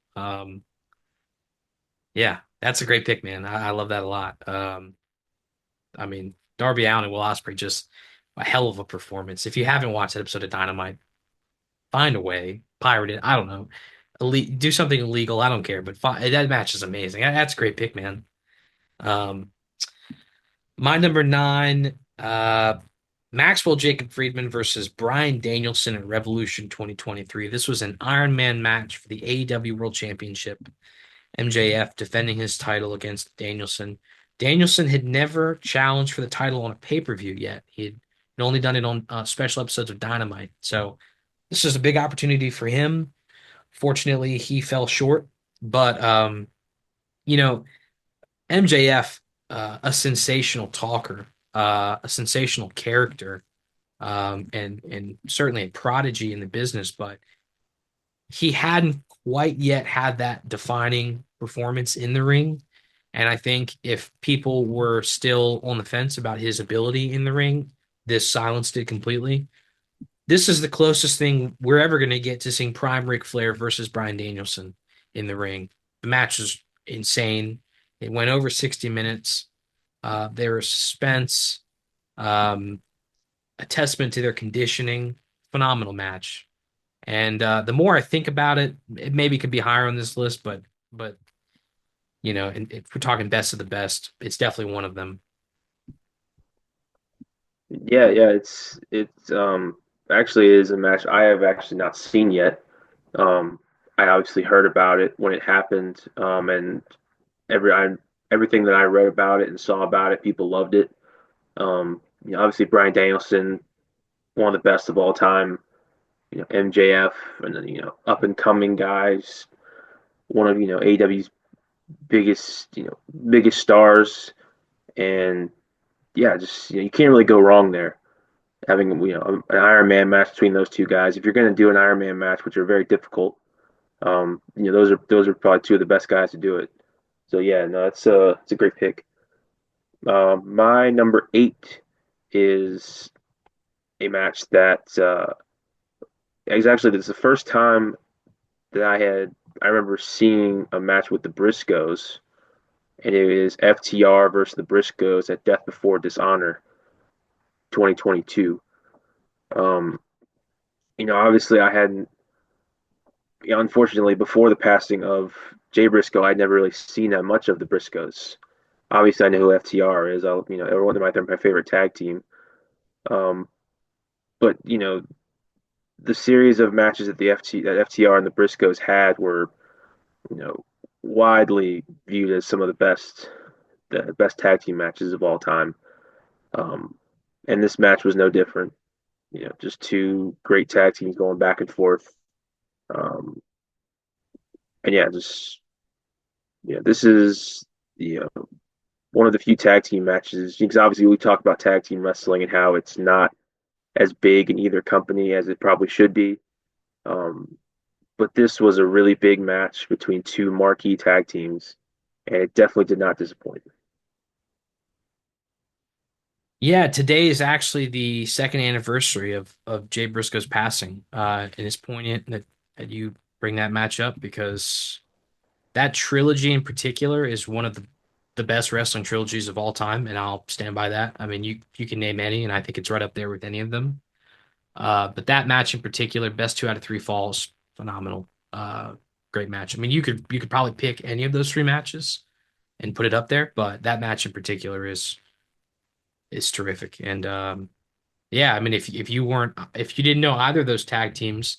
A: Yeah, that's a great pick, man. I love that a lot. I mean, Darby Allin and Will Ospreay just a hell of a performance. If you haven't watched that episode of Dynamite, find a way, pirate it. I don't know, do something illegal. I don't care, but that match is amazing. That's a great pick, man. Um, my number nine, Maxwell Jacob Friedman versus Bryan Danielson in Revolution 2023. This was an Iron Man match for the AEW World Championship. MJF defending his title against Danielson. Danielson had never challenged for the title on a pay-per-view yet. He'd only done it on special episodes of Dynamite. So this is a big opportunity for him. Fortunately, he fell short. But you know, MJF, a sensational talker, a sensational character, and certainly a prodigy in the business, but he hadn't quite yet had that defining performance in the ring. And I think if people were still on the fence about his ability in the ring, this silenced it completely. This is the closest thing we're ever going to get to seeing Prime Ric Flair versus Bryan Danielson in the ring. The match was insane. It went over 60 minutes. There was suspense, um, a testament to their conditioning. Phenomenal match. And the more I think about it, it maybe could be higher on this list, but and if we're talking best of the best, it's definitely one of them.
B: Yeah, yeah, it's actually is a match I have actually not seen yet. I obviously heard about it when it happened, and every I, everything that I read about it and saw about it, people loved it. Obviously Bryan Danielson, one of the best of all time. MJF, and then up and coming guys, one of AEW's biggest biggest stars, and yeah, just you can't really go wrong there. Having an Iron Man match between those two guys. If you're going to do an Iron Man match, which are very difficult, those are probably two of the best guys to do it. So yeah, no, it's a great pick. My number eight is a match that is actually this is the first time that I remember seeing a match with the Briscoes, and it is FTR versus the Briscoes at Death Before Dishonor 2022. Um, Obviously I hadn't, unfortunately, before the passing of Jay Briscoe, I'd never really seen that much of the Briscoes. Obviously, I know who FTR is. Everyone they're my favorite tag team. Um, but the series of matches that that FTR and the Briscoes had were, you know, widely viewed as some of the best tag team matches of all time. Um, and this match was no different. Just two great tag teams going back and forth. Um, and yeah, just this is one of the few tag team matches because obviously we talk about tag team wrestling and how it's not as big in either company as it probably should be. Um, but this was a really big match between two marquee tag teams, and it definitely did not disappoint.
A: Yeah, today is actually the second anniversary of Jay Briscoe's passing. And it's poignant that you bring that match up because that trilogy in particular is one of the best wrestling trilogies of all time, and I'll stand by that. I mean, you can name any, and I think it's right up there with any of them. But that match in particular, best two out of three falls, phenomenal. Great match. I mean, you could probably pick any of those three matches and put it up there, but that match in particular is terrific. And yeah, I mean, if you didn't know either of those tag teams,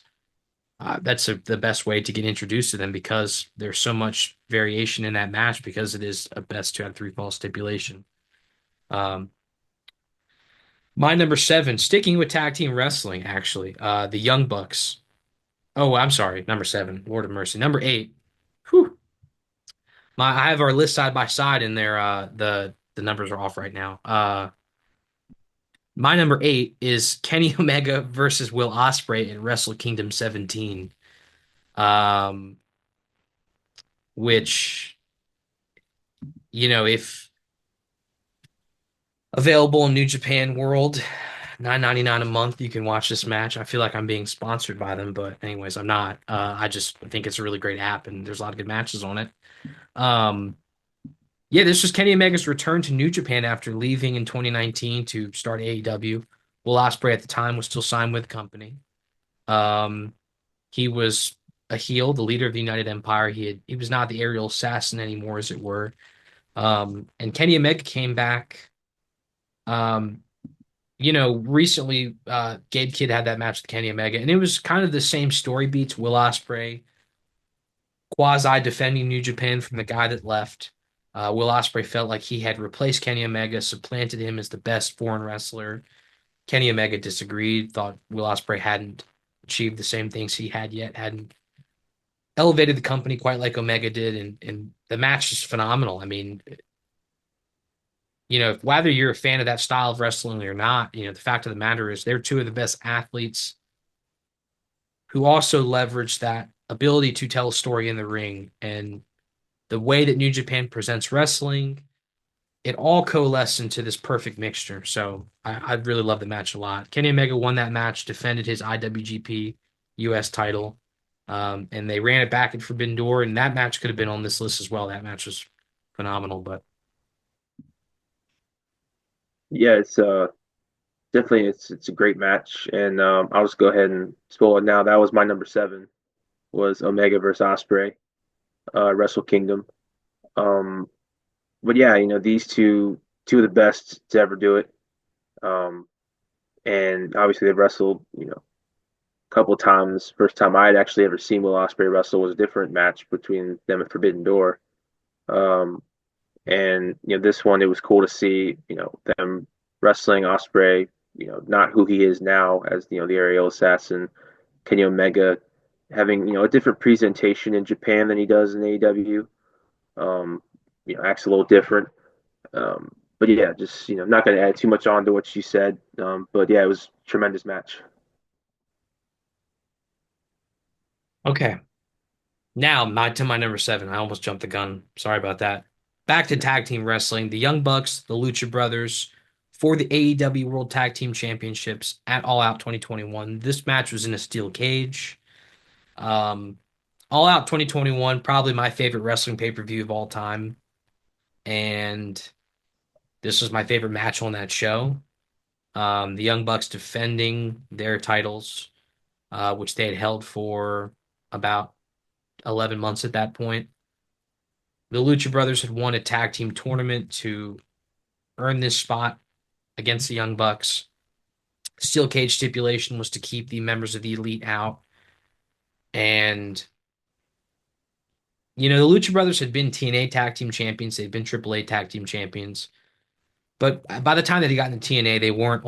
A: that's the best way to get introduced to them because there's so much variation in that match because it is a best two out of three fall stipulation. Um, my number seven, sticking with tag team wrestling, actually, the Young Bucks. Oh, I'm sorry, number seven, Lord of Mercy. Number eight, whew, I have our list side by side, and there, the numbers are off right now. My number eight is Kenny Omega versus Will Ospreay at Wrestle Kingdom 17. Um, which, if available in New Japan World, 9.99 a month, you can watch this match. I feel like I'm being sponsored by them, but anyways, I'm not. I just think it's a really great app and there's a lot of good matches on it. Um, yeah, this was Kenny Omega's return to New Japan after leaving in 2019 to start AEW. Will Ospreay at the time was still signed with the company. Um, he was a heel, the leader of the United Empire. He was not the aerial assassin anymore, as it were. And Kenny Omega came back. Um, recently, Gabe Kidd had that match with Kenny Omega, and it was kind of the same story beats. Will Ospreay quasi defending New Japan from the guy that left. Will Ospreay felt like he had replaced Kenny Omega, supplanted him as the best foreign wrestler. Kenny Omega disagreed, thought Will Ospreay hadn't achieved the same things he had yet, hadn't elevated the company quite like Omega did, and the match is phenomenal. I mean, whether you're a fan of that style of wrestling or not, the fact of the matter is they're two of the best athletes who also leverage that ability to tell a story in the ring and the way that New Japan presents wrestling. It all coalesced into this perfect mixture. So I really love the match a lot. Kenny Omega won that match, defended his IWGP US title, and they ran it back at Forbidden Door. And that match could have been on this list as well. That match was phenomenal. But
B: Yeah, it's definitely it's a great match, and I'll just go ahead and spoil it now. That was my number seven was Omega versus Ospreay, Wrestle Kingdom. Um, but yeah, these two of the best to ever do it. Um, and obviously they've wrestled, a couple of times. First time I had actually ever seen Will Ospreay wrestle was a different match between them at Forbidden Door. Um, and this one it was cool to see, them wrestling Ospreay, not who he is now as the aerial assassin, Kenny Omega having a different presentation in Japan than he does in AEW. Acts a little different. Um, but yeah, just not going to add too much on to what she said. But yeah, it was a tremendous match.
A: Okay. Now, my number seven. I almost jumped the gun. Sorry about that. Back to tag team wrestling. The Young Bucks, the Lucha Brothers, for the AEW World Tag Team Championships at All Out 2021. This match was in a steel cage. Um, All Out 2021, probably my favorite wrestling pay-per-view of all time. And this was my favorite match on that show. The Young Bucks defending their titles, which they had held for about 11 months at that point. The Lucha Brothers had won a tag team tournament to earn this spot against the Young Bucks. Steel cage stipulation was to keep the members of the Elite out. And, the Lucha Brothers had been TNA tag team champions, they'd been AAA tag team champions. But by the time that he got into TNA, they weren't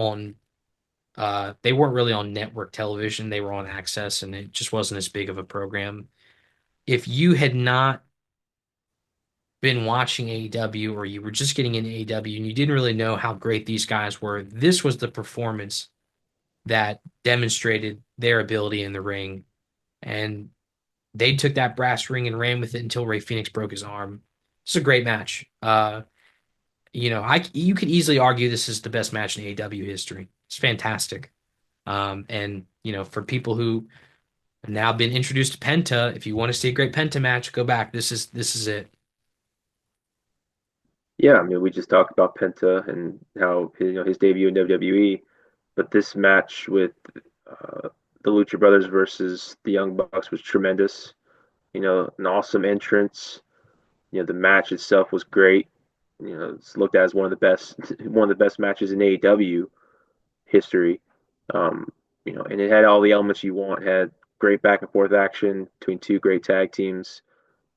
A: really on network television. They were on Access, and it just wasn't as big of a program. If you had not been watching AEW or you were just getting into AEW and you didn't really know how great these guys were, this was the performance that demonstrated their ability in the ring. And they took that brass ring and ran with it until Ray Phoenix broke his arm. It's a great match. You could easily argue this is the best match in AEW history. It's fantastic. And for people who have now been introduced to Penta, if you want to see a great Penta match, go back. This is it.
B: Yeah, I mean, we just talked about Penta and how his debut in WWE, but this match with uh, the Lucha Brothers versus the Young Bucks was tremendous. An awesome entrance. The match itself was great. It's looked at as one of the best matches in AEW history. Um, and it had all the elements you want. It had great back and forth action between two great tag teams,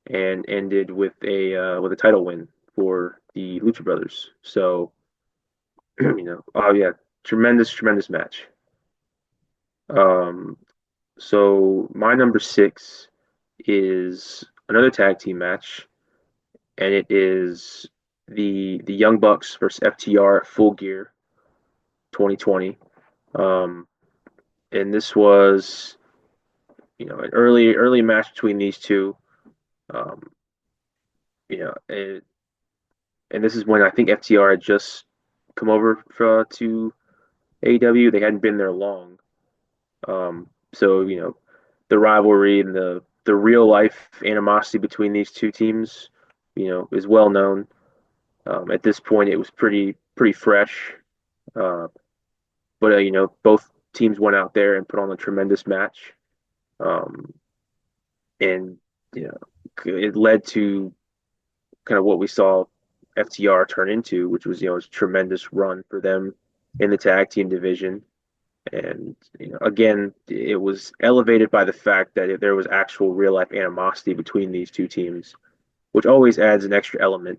B: and ended with a title win for the Lucha Brothers. So, oh yeah, tremendous match. Um, so my number six is another tag team match, and it is the Young Bucks versus FTR at Full Gear 2020. Um, and this was an early match between these two. Um, and this is when I think FTR had just come over to AEW. They hadn't been there long. So the rivalry and the real life animosity between these two teams, is well known. At this point, it was pretty fresh. Uh, but both teams went out there and put on a tremendous match. Um, and it led to kind of what we saw FTR turn into, which was a tremendous run for them in the tag team division. And again, it was elevated by the fact that there was actual real life animosity between these two teams, which always adds an extra element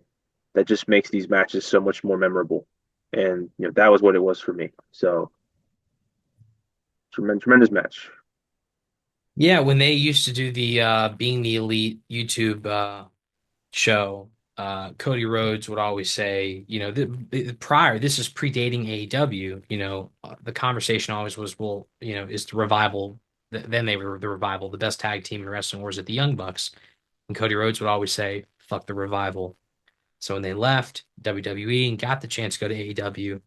B: that just makes these matches so much more memorable. And that was what it was for me. So tremendous match.
A: Yeah, when they used to do the Being the Elite YouTube show, Cody Rhodes would always say, prior, this is predating AEW, the conversation always was, well, is the revival, then they were the revival, the best tag team in wrestling, or is it the Young Bucks? And Cody Rhodes would always say, fuck the revival. So when they left WWE and got the chance to go to AEW,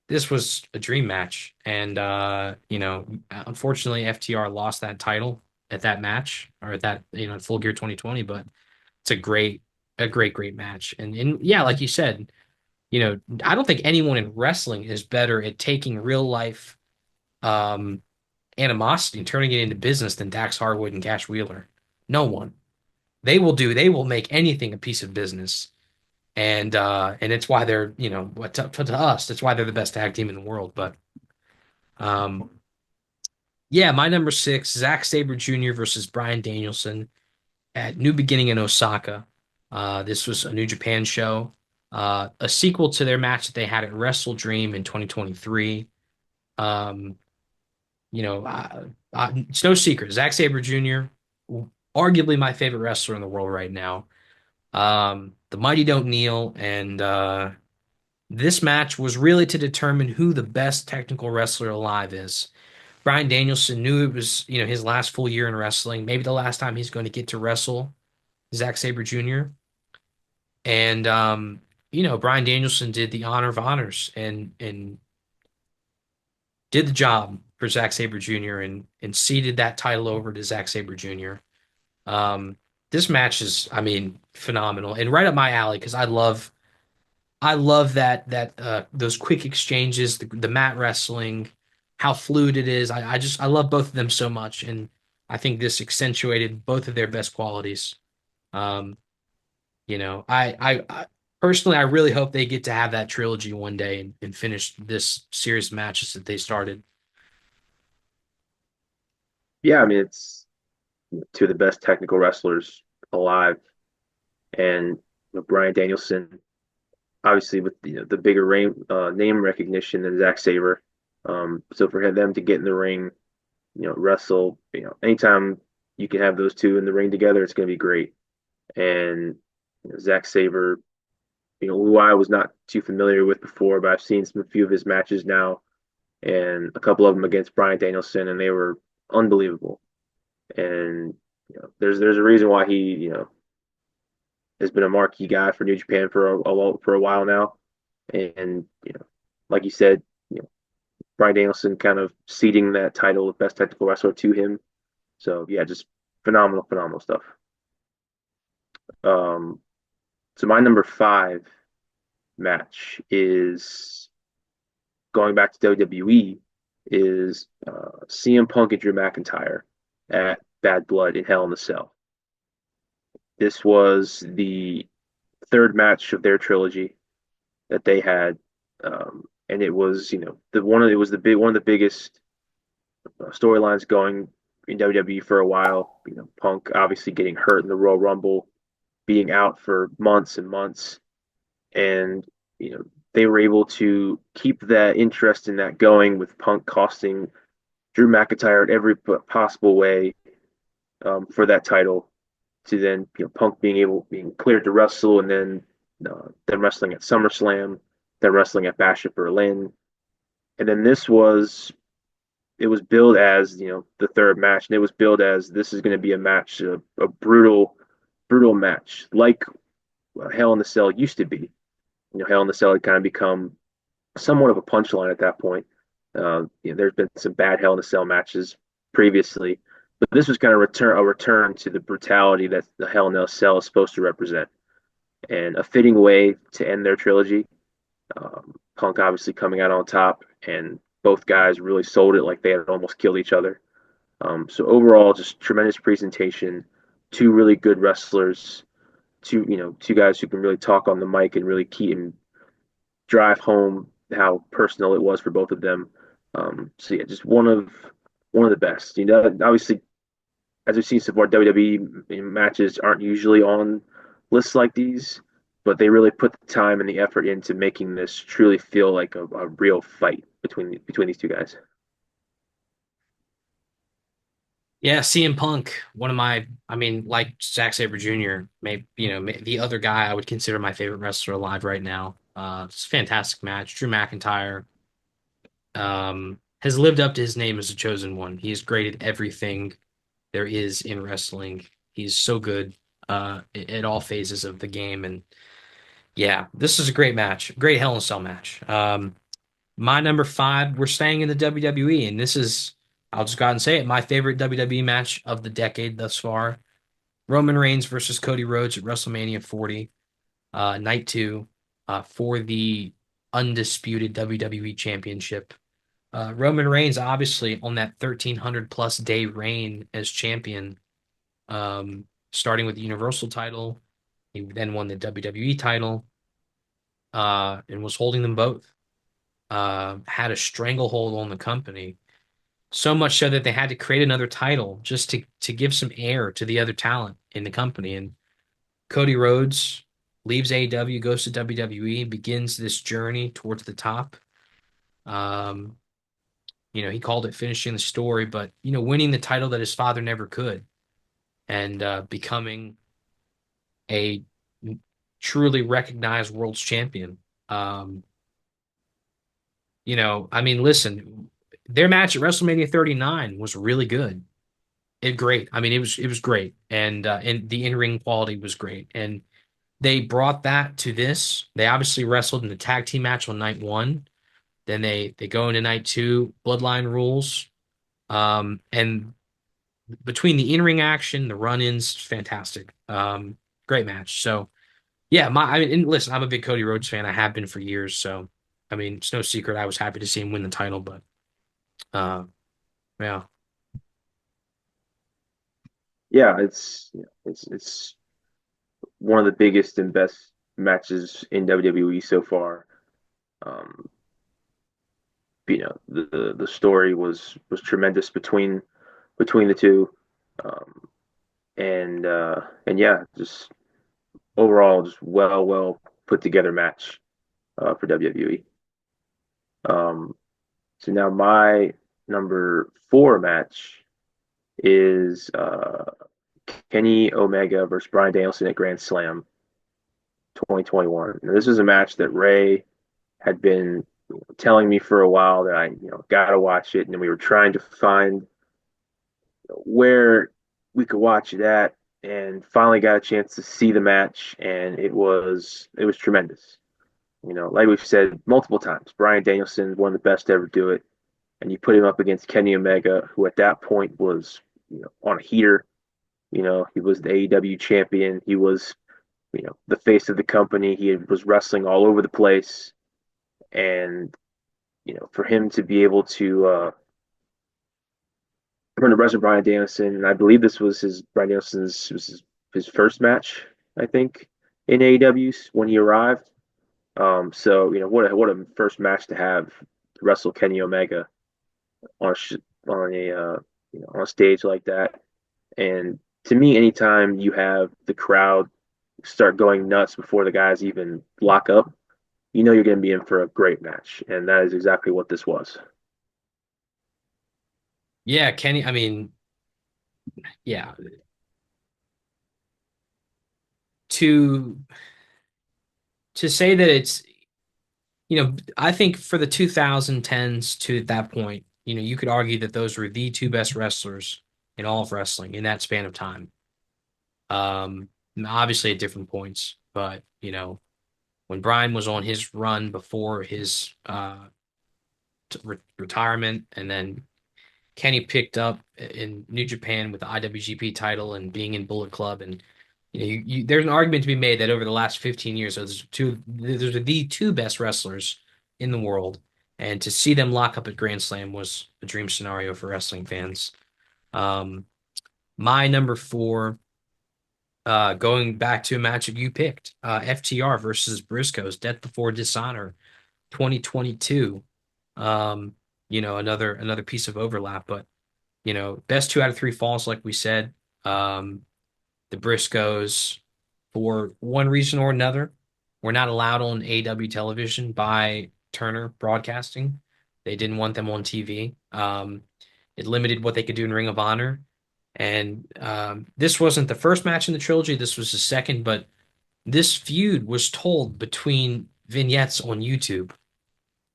A: this was a dream match. And, unfortunately, FTR lost that title at that match or at that, Full Gear 2020, but it's a great match. And yeah, like you said, I don't think anyone in wrestling is better at taking real life um, animosity and turning it into business than Dax Harwood and Cash Wheeler. No one. They will make anything a piece of business. And it's why they're, what to us, that's why they're the best tag team in the world. But um yeah, my number six, Zack Sabre Jr. versus Bryan Danielson at New Beginning in Osaka. This was a New Japan show, a sequel to their match that they had at Wrestle Dream in 2023. Um, it's no secret, Zack Sabre Jr., arguably my favorite wrestler in the world right now. The Mighty Don't Kneel, and This match was really to determine who the best technical wrestler alive is. Bryan Danielson knew it was, his last full year in wrestling, maybe the last time he's going to get to wrestle Zack Sabre Jr. And Bryan Danielson did the honor of honors and did the job for Zack Sabre Jr. and ceded that title over to Zack Sabre Jr. This match is, I mean, phenomenal and right up my alley because I love that those quick exchanges, the mat wrestling, how fluid it is. I love both of them so much, and I think this accentuated both of their best qualities. Um, I personally I really hope they get to have that trilogy one day and finish this series of matches that they started.
B: Yeah, I mean it's two of the best technical wrestlers alive, and Bryan Danielson, obviously with the bigger name recognition than Zack Sabre. So for them to get in the ring, wrestle, anytime you can have those two in the ring together, it's going to be great. And Zack Sabre, who I was not too familiar with before, but I've seen a few of his matches now, and a couple of them against Bryan Danielson, and they were unbelievable. And there's a reason why he has been a marquee guy for New Japan for a while now. And like you said, Bryan Danielson kind of ceding that title of best technical wrestler to him. So yeah, just phenomenal, phenomenal stuff. Um, so my number five match is going back to WWE is CM Punk and Drew McIntyre at Bad Blood in Hell in the Cell. This was the third match of their trilogy that they had, and it was it was the big one of the biggest storylines going in WWE for a while. Punk obviously getting hurt in the Royal Rumble, being out for months and months, and they were able to keep that interest in that going with Punk costing Drew McIntyre in every possible way for that title. To then Punk being cleared to wrestle, and then wrestling at SummerSlam, then wrestling at Bash at Berlin, and then it was billed as the third match, and it was billed as this is going to be a match, a brutal match like Hell in the Cell used to be. Hell in the Cell had kind of become somewhat of a punchline at that point. There's been some bad Hell in the Cell matches previously, but this was kind of a return to the brutality that the Hell in the Cell is supposed to represent, and a fitting way to end their trilogy. Punk obviously coming out on top, and both guys really sold it like they had almost killed each other. So overall, just tremendous presentation. Two really good wrestlers. Two guys who can really talk on the mic and really key and drive home how personal it was for both of them. So yeah, just one of the best. Obviously, as we've seen so far, WWE matches aren't usually on lists like these, but they really put the time and the effort into making this truly feel like a real fight between these two guys.
A: Yeah, CM Punk, one of my, I mean, like Zack Sabre Jr., maybe, the other guy I would consider my favorite wrestler alive right now. It's a fantastic match. Drew McIntyre has lived up to his name as a chosen one. He is great at everything there is in wrestling. He's so good at all phases of the game. And yeah, this is a great match, great Hell in a Cell match. My number five, we're staying in the WWE, and this is, I'll just go out and say it, my favorite WWE match of the decade thus far. Roman Reigns versus Cody Rhodes at WrestleMania 40, night two, for the undisputed WWE Championship. Roman Reigns, obviously, on that 1,300 plus day reign as champion, starting with the Universal title. He then won the WWE title, and was holding them both. Had a stranglehold on the company. So much so that they had to create another title just to give some air to the other talent in the company. And Cody Rhodes leaves AEW, goes to WWE, begins this journey towards the top. Um, he called it finishing the story, but winning the title that his father never could, and becoming a truly recognized world's champion. I mean, listen, their match at WrestleMania 39 was really good. Great. I mean, it was great, and the in-ring quality was great, and they brought that to this. They obviously wrestled in the tag team match on night one. Then they go into night two, Bloodline rules, and between the in-ring action, the run-ins, fantastic. Great match. So yeah, I mean, and listen, I'm a big Cody Rhodes fan. I have been for years. So I mean, it's no secret I was happy to see him win the title, but uh, yeah.
B: Yeah, it's one of the biggest and best matches in WWE so far. Um, the story was tremendous between the two, um, and yeah, just overall just well put together match for WWE. Um, so now my number four match is Kenny Omega versus Bryan Danielson at Grand Slam 2021. Now, this is a match that Ray had been telling me for a while that I gotta watch it, and we were trying to find where we could watch it at, and finally got a chance to see the match, and it was tremendous. Like we've said multiple times, Bryan Danielson, one of the best to ever do it, and you put him up against Kenny Omega, who at that point was on a heater. He was the AEW champion. He was the face of the company. He was wrestling all over the place, and for him to be able to wrestle Bryan Danielson, and I believe this was his Bryan Danielson's was his first match, I think, in AEW when he arrived. So what a first match to have to wrestle Kenny Omega on a on a on a stage like that. And to me, anytime you have the crowd start going nuts before the guys even lock up, you're going to be in for a great match, and that is exactly what this was.
A: Yeah, Kenny, I mean, yeah, to to say that I think for the 2010s to that point, you could argue that those were the two best wrestlers in all of wrestling in that span of time. Um, Obviously at different points, but when Bryan was on his run before his retirement, and then Kenny picked up in New Japan with the IWGP title and being in Bullet Club, and there's an argument to be made that over the last 15 years, those are the two best wrestlers in the world, and to see them lock up at Grand Slam was a dream scenario for wrestling fans. Um, my number four, going back to a match that you picked, FTR versus Briscoes, Death Before Dishonor, 2022. Um, another piece of overlap, but best two out of three falls, like we said. Um, the Briscoes, for one reason or another, were not allowed on AW television by Turner Broadcasting. They didn't want them on TV. It limited what they could do in Ring of Honor. And this wasn't the first match in the trilogy. This was the second, but this feud was told between vignettes on YouTube,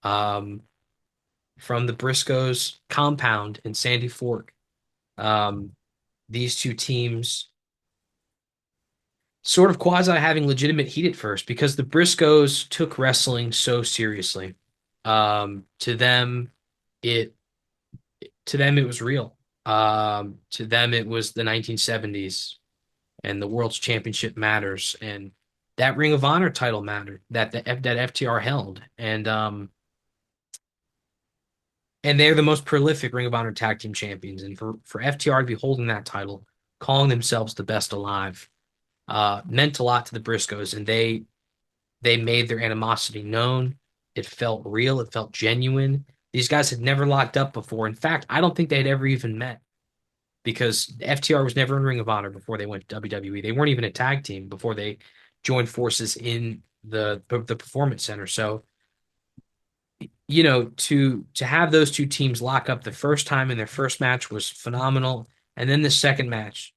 A: um, from the Briscoes compound in Sandy Fork. Um, these two teams sort of quasi having legitimate heat at first because the Briscoes took wrestling so seriously. To them, it it was real. To them, it was the 1970s, and the World's Championship matters, and that Ring of Honor title mattered that FTR held, and they're the most prolific Ring of Honor tag team champions, and for FTR to be holding that title, calling themselves the best alive, meant a lot to the Briscoes, and they made their animosity known. It felt real. It felt genuine. These guys had never locked up before. In fact, I don't think they'd ever even met because FTR was never in Ring of Honor before they went to WWE. They weren't even a tag team before they joined forces in the Performance Center. So, to have those two teams lock up the first time in their first match was phenomenal. And then the second match,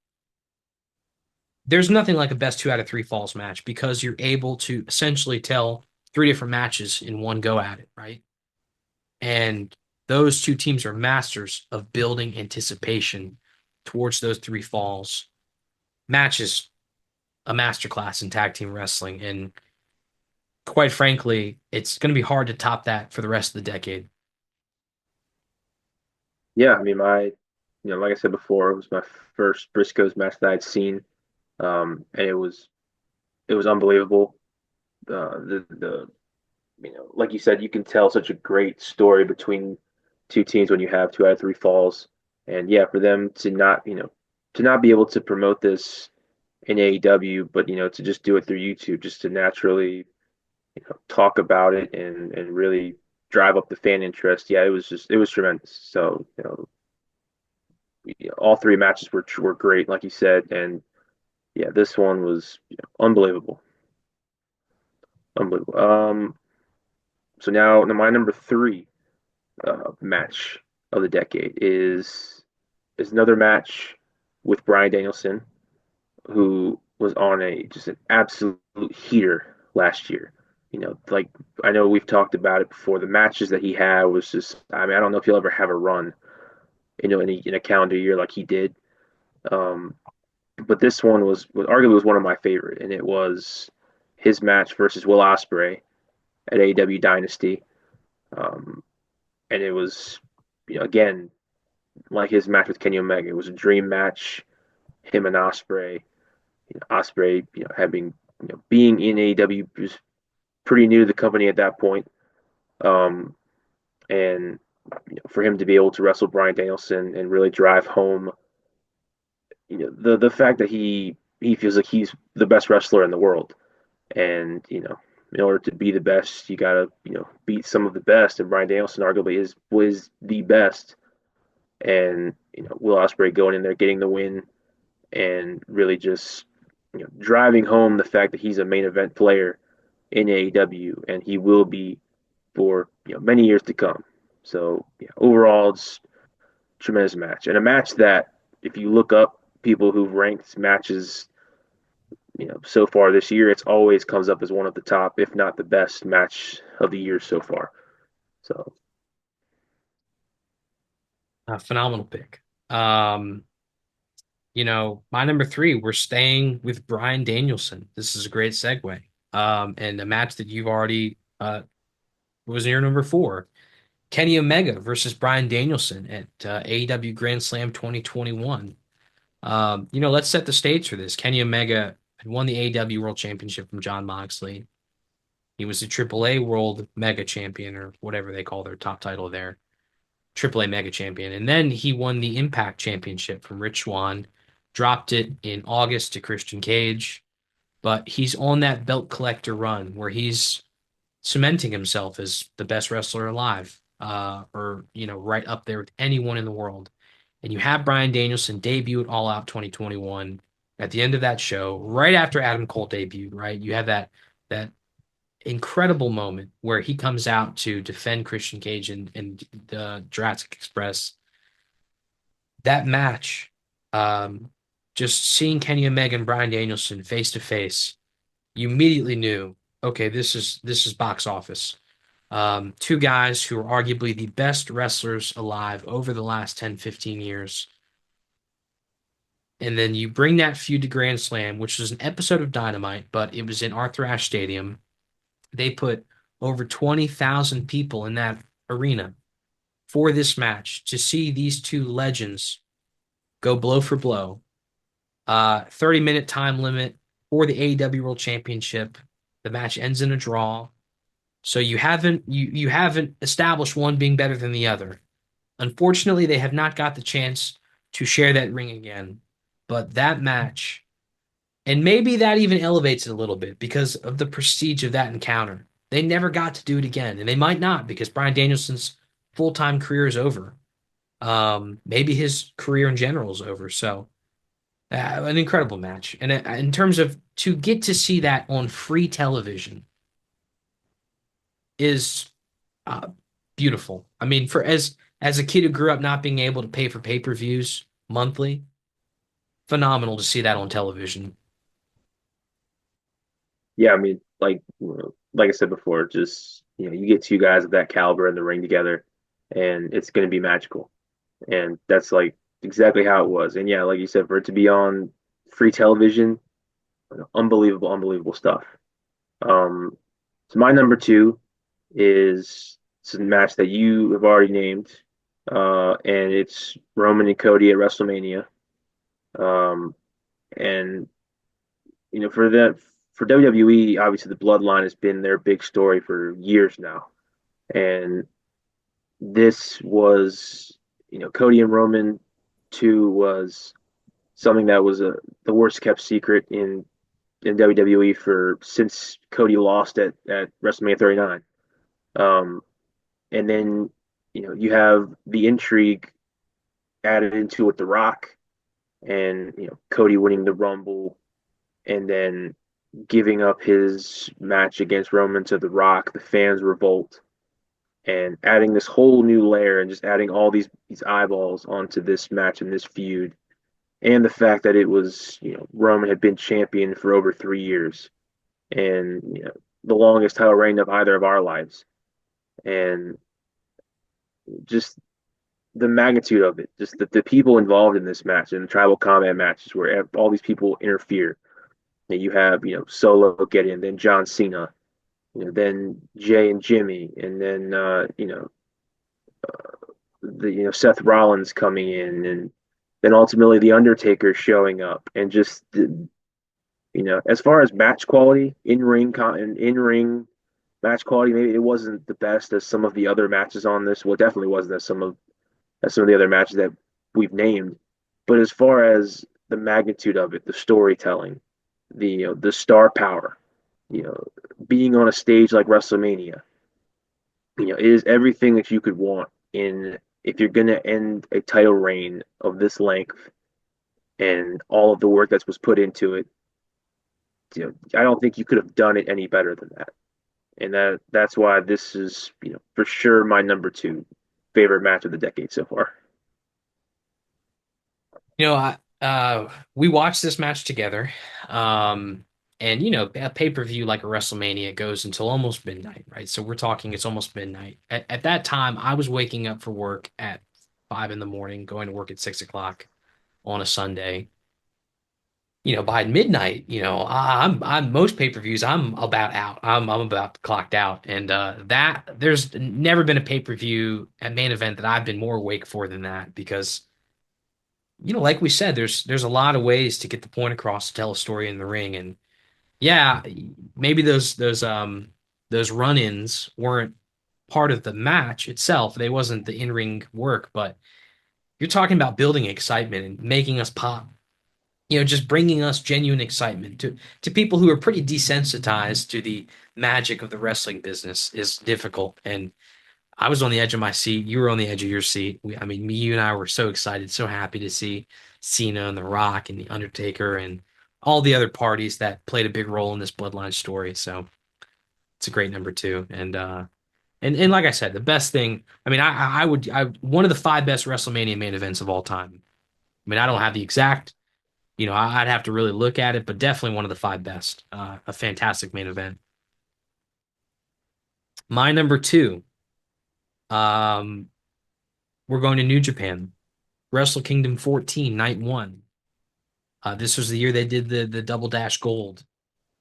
A: there's nothing like a best two out of three falls match because you're able to essentially tell three different matches in one go at it, right? And those two teams are masters of building anticipation towards those three falls. Match is a masterclass in tag team wrestling. And quite frankly, it's going to be hard to top that for the rest of the decade.
B: Yeah, I mean, like I said before, it was my first Briscoes match that I'd seen, and it was unbelievable. The like you said, you can tell such a great story between two teams when you have two out of three falls, and yeah, for them to not be able to promote this in AEW, but to just do it through YouTube, just to naturally talk about it and really drive up the fan interest. Yeah, it was tremendous. So all three matches were great, like you said, and yeah, this one was unbelievable, unbelievable. So now my number three match of the decade is another match with Bryan Danielson, who was on a just an absolute heater last year. Like I know we've talked about it before. The matches that he had was just, I mean, I don't know if he'll ever have a run, in a calendar year like he did. Um, but this one was arguably was one of my favorite, and it was his match versus Will Ospreay at AEW Dynasty. Um, and it was, again, like his match with Kenny Omega. It was a dream match. Him and Ospreay. Ospreay, having being in AEW, was pretty new to the company at that point. Um, and for him to be able to wrestle Bryan Danielson and really drive home, the fact that he feels like he's the best wrestler in the world, and in order to be the best, you gotta beat some of the best, and Bryan Danielson arguably was the best, and Will Ospreay going in there getting the win and really just driving home the fact that he's a main event player in AEW, and he will be for many years to come. So yeah, overall, it's a tremendous match, and a match that if you look up people who've ranked matches, so far this year, it's always comes up as one of the top, if not the best match of the year so far. So
A: Phenomenal pick. Um, my number three, we're staying with Bryan Danielson. This is a great segue. And a match that you've already was in your number four. Kenny Omega versus Bryan Danielson at AEW Grand Slam 2021. Let's set the stage for this. Kenny Omega had won the AEW World Championship from Jon Moxley. He was the AAA World Mega Champion, or whatever they call their top title there, AAA Mega Champion. And then he won the Impact Championship from Rich Swann, dropped it in August to Christian Cage. But he's on that belt collector run where he's cementing himself as the best wrestler alive, or right up there with anyone in the world. And you have Bryan Danielson debut at All Out 2021 at the end of that show, right after Adam Cole debuted, right? You have that incredible moment where he comes out to defend Christian Cage in the Jurassic Express. That match, um, just seeing Kenny Omega and Bryan Danielson face to face, you immediately knew, okay, this is box office. Two guys who are arguably the best wrestlers alive over the last 10, 15 years. And then you bring that feud to Grand Slam, which was an episode of Dynamite, but it was in Arthur Ashe Stadium. They put over 20,000 people in that arena for this match to see these two legends go blow for blow. 30-minute time limit for the AEW World Championship. The match ends in a draw. So you haven't established one being better than the other. Unfortunately, they have not got the chance to share that ring again. But that match, and maybe that even elevates it a little bit because of the prestige of that encounter. They never got to do it again, and they might not because Bryan Danielson's full-time career is over. Maybe his career in general is over. So, an incredible match. And in terms of to get to see that on free television is beautiful. I mean, for as a kid who grew up not being able to pay for pay-per-views monthly, phenomenal to see that on television.
B: yeah, I mean, like I said before, just you get two guys of that caliber in the ring together. and it's going to be magical. And that's like exactly how it was. And yeah, like you said, for it to be on free television, unbelievable, unbelievable stuff. Um, so my number two is it's a match that you have already named, and it's Roman and Cody at WrestleMania. Um, and for that, for WWE, obviously the Bloodline has been their big story for years now, and this was, Cody and Roman two was something that was the worst kept secret in WWE for since Cody lost at WrestleMania 39. Um, and then you have the intrigue added into with The Rock, and Cody winning the Rumble, and then giving up his match against Roman to The Rock, the fans revolt, and adding this whole new layer and just adding all these eyeballs onto this match and this feud, and the fact that it was Roman had been champion for over 3 years, and the longest title reign of either of our lives, and just the magnitude of it, just the people involved in this match and the tribal combat matches where all these people interfere. And you have Solo get in, then John Cena, then Jay and Jimmy, and then the Seth Rollins coming in, and then ultimately the Undertaker showing up, and just as far as match quality, in ring match quality, maybe it wasn't the best as some of the other matches on this. Well, it definitely wasn't as some of the other matches that we've named. But as far as the magnitude of it, the storytelling, the star power, you know, being on a stage like WrestleMania, it is everything that you could want in if you're gonna end a title reign of this length and all of the work that was put into it. I don't think you could have done it any better than that. And that's why this is, for sure my number two favorite match of the decade so far.
A: You know, we watched this match together. Um, and a pay-per-view like a WrestleMania goes until almost midnight, right? So we're talking it's almost midnight. At that time, I was waking up for work at 5 in the morning, going to work at 6 o'clock on a Sunday. By midnight, I'm most pay-per-views, I'm about out. I'm about clocked out. And that there's never been a pay-per-view at main event that I've been more awake for than that because like we said, there's a lot of ways to get the point across to tell a story in the ring. And yeah, maybe those run-ins weren't part of the match itself. They wasn't the in-ring work, but you're talking about building excitement and making us pop. Just bringing us genuine excitement to people who are pretty desensitized to the magic of the wrestling business is difficult. And I was on the edge of my seat. You were on the edge of your seat. I mean, you and I were so excited, so happy to see Cena and The Rock and The Undertaker and all the other parties that played a big role in this Bloodline story. So it's a great number two. And like I said, the best thing. I mean, I one of the five best WrestleMania main events of all time. I mean, I don't have the exact. I'd have to really look at it, but definitely one of the five best. A fantastic main event. My number two. Um, we're going to New Japan. Wrestle Kingdom 14, night one. This was the year they did the Double Dash Gold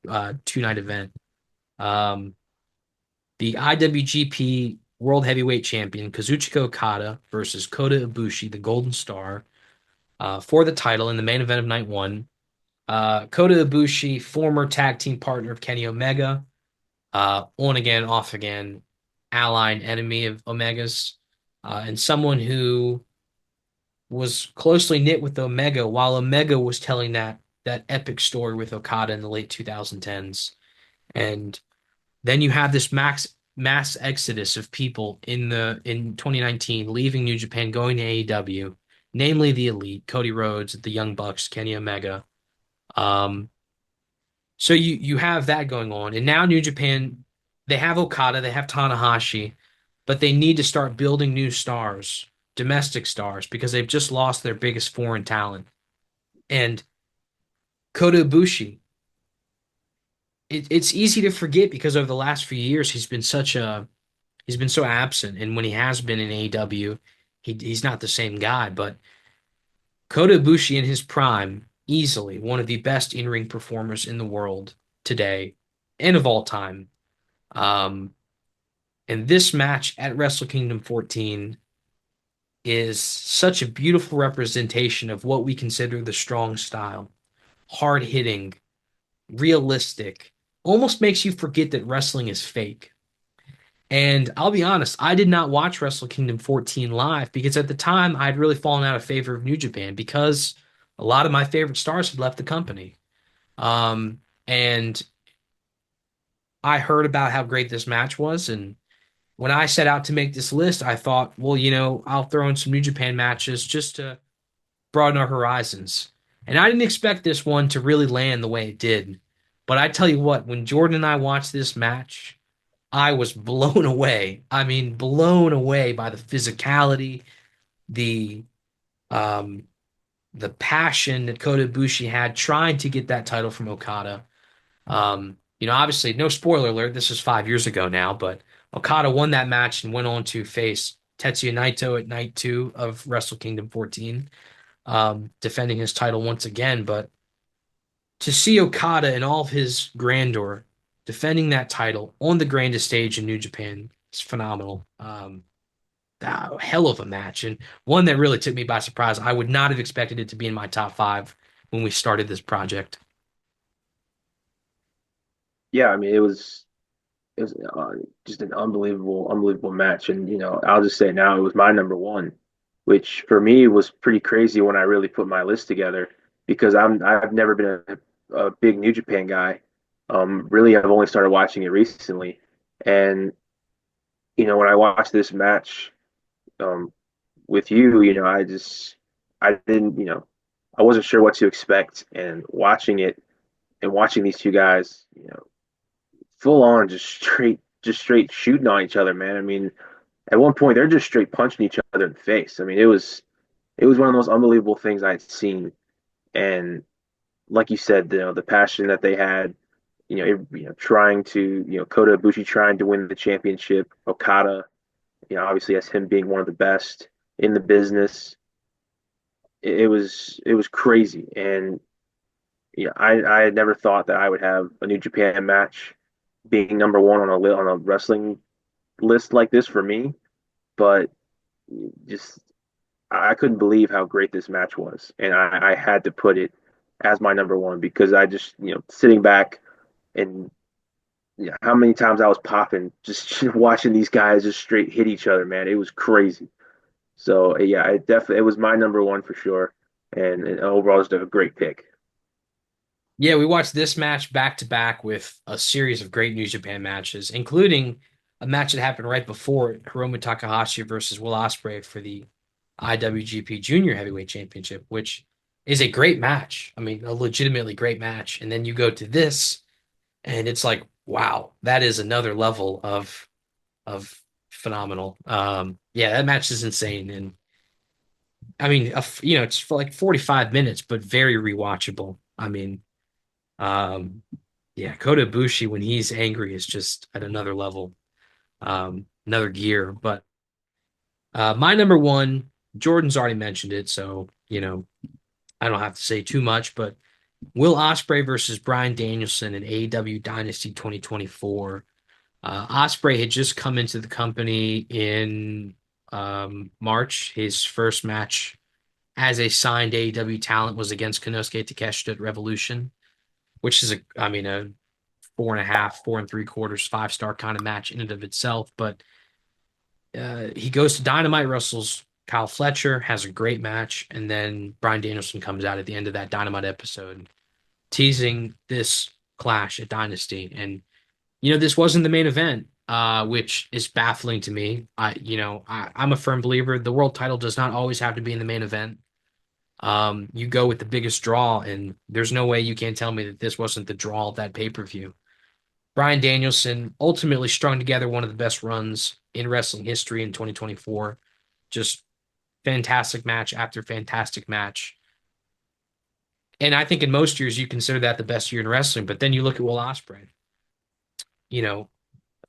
A: 2 night event. Um, the IWGP World Heavyweight Champion Kazuchika Okada versus Kota Ibushi, the Golden Star, for the title in the main event of night one. Kota Ibushi, former tag team partner of Kenny Omega, on again, off again, ally and enemy of Omega's, and someone who was closely knit with Omega while Omega was telling that epic story with Okada in the late 2010s. And then you have this mass exodus of people in 2019 leaving New Japan, going to AEW, namely the Elite, Cody Rhodes, the Young Bucks, Kenny Omega. Um, so you have that going on, and now New Japan, they have Okada, they have Tanahashi, but they need to start building new stars, domestic stars, because they've just lost their biggest foreign talent. And Kota Ibushi, it's easy to forget because over the last few years he's been such a He's been so absent, and when he has been in AEW, he's not the same guy. But Kota Ibushi in his prime, easily one of the best in-ring performers in the world today and of all time. Um, and this match at Wrestle Kingdom 14 is such a beautiful representation of what we consider the strong style, hard hitting, realistic, almost makes you forget that wrestling is fake. And I'll be honest, I did not watch Wrestle Kingdom 14 live because at the time I'd really fallen out of favor of New Japan because a lot of my favorite stars had left the company. And I heard about how great this match was. And when I set out to make this list, I thought, well, I'll throw in some New Japan matches just to broaden our horizons. And I didn't expect this one to really land the way it did. But I tell you what, when Jordan and I watched this match, I was blown away. I mean, blown away by the physicality, the um, the passion that Kota Ibushi had trying to get that title from Okada. Obviously, no spoiler alert. This is 5 years ago now, but Okada won that match and went on to face Tetsuya Naito at night two of Wrestle Kingdom 14, defending his title once again. But to see Okada in all of his grandeur defending that title on the grandest stage in New Japan is phenomenal. Hell of a match, and one that really took me by surprise. I would not have expected it to be in my top five when we started this project.
B: Yeah, I mean, it was just an unbelievable match. And I'll just say now it was my number one, which for me was pretty crazy when I really put my list together because I've never been a big New Japan guy. Really, I've only started watching it recently, and when I watched this match um, with you, I didn't I wasn't sure what to expect, and watching it and watching these two guys, full on just straight shooting on each other, man. I mean, at one point they're just straight punching each other in the face. I mean, it was one of the most unbelievable things I'd seen. And like you said, the passion that they had, trying to, Kota Ibushi trying to win the championship, Okada, obviously as him being one of the best in the business. It was crazy. And I had never thought that I would have a New Japan match being number one on a wrestling list like this for me, but just I couldn't believe how great this match was, and I had to put it as my number one because I just sitting back and how many times I was popping just watching these guys just straight hit each other, man. It was crazy. So yeah, it was my number one for sure, and overall it's a great pick.
A: Yeah, we watched this match back to back with a series of great New Japan matches, including a match that happened right before it, Hiromu Takahashi versus Will Ospreay for the IWGP Junior Heavyweight Championship, which is a great match. I mean, a legitimately great match. And then you go to this, and it's like, wow, that is another level of phenomenal. Yeah, that match is insane, and I mean, it's for like 45 minutes, but very rewatchable. I mean, um, yeah, Kota Ibushi when he's angry is just at another level, another gear. But my number one, Jordan's already mentioned it, so I don't have to say too much. But Will Ospreay versus Bryan Danielson in AEW Dynasty 2024. Ospreay had just come into the company in March. His first match as a signed AEW talent was against Konosuke Takeshita at Revolution, which is I mean, a four and a half, 4 3/4, 5-star kind of match in and of itself. But he goes to Dynamite, wrestles Kyle Fletcher, has a great match, and then Bryan Danielson comes out at the end of that Dynamite episode, teasing this clash at Dynasty. And this wasn't the main event, which is baffling to me. I'm a firm believer the world title does not always have to be in the main event. You go with the biggest draw, and there's no way you can tell me that this wasn't the draw of that pay-per-view. Bryan Danielson ultimately strung together one of the best runs in wrestling history in 2024. Just fantastic match after fantastic match. And I think in most years you consider that the best year in wrestling, but then you look at Will Ospreay. You know,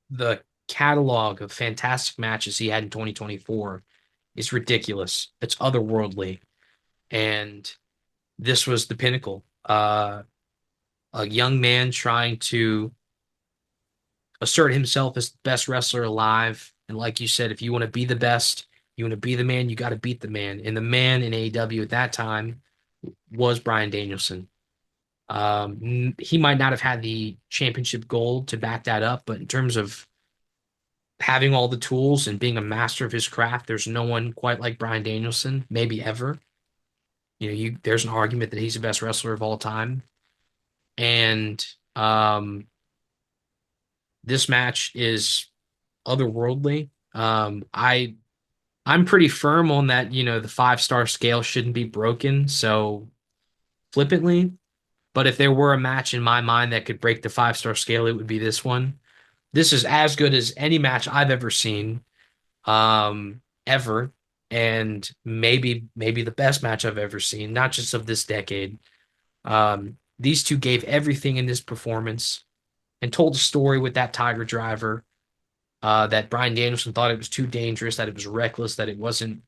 A: the catalog of fantastic matches he had in 2024 is ridiculous. It's otherworldly. And this was the pinnacle. A young man trying to assert himself as the best wrestler alive. And like you said, if you want to be the best, you want to be the man, you got to beat the man. And the man in AEW at that time was Bryan Danielson. He might not have had the championship gold to back that up, but in terms of having all the tools and being a master of his craft, there's no one quite like Bryan Danielson, maybe ever. There's an argument that he's the best wrestler of all time. And this match is otherworldly. I'm pretty firm on that, the 5-star scale shouldn't be broken so flippantly. But if there were a match in my mind that could break the 5-star scale, it would be this one. This is as good as any match I've ever seen, ever, and maybe the best match I've ever seen, not just of this decade. These two gave everything in this performance and told a story with that Tiger Driver. That Bryan Danielson thought it was too dangerous, that it was reckless, that it wasn't,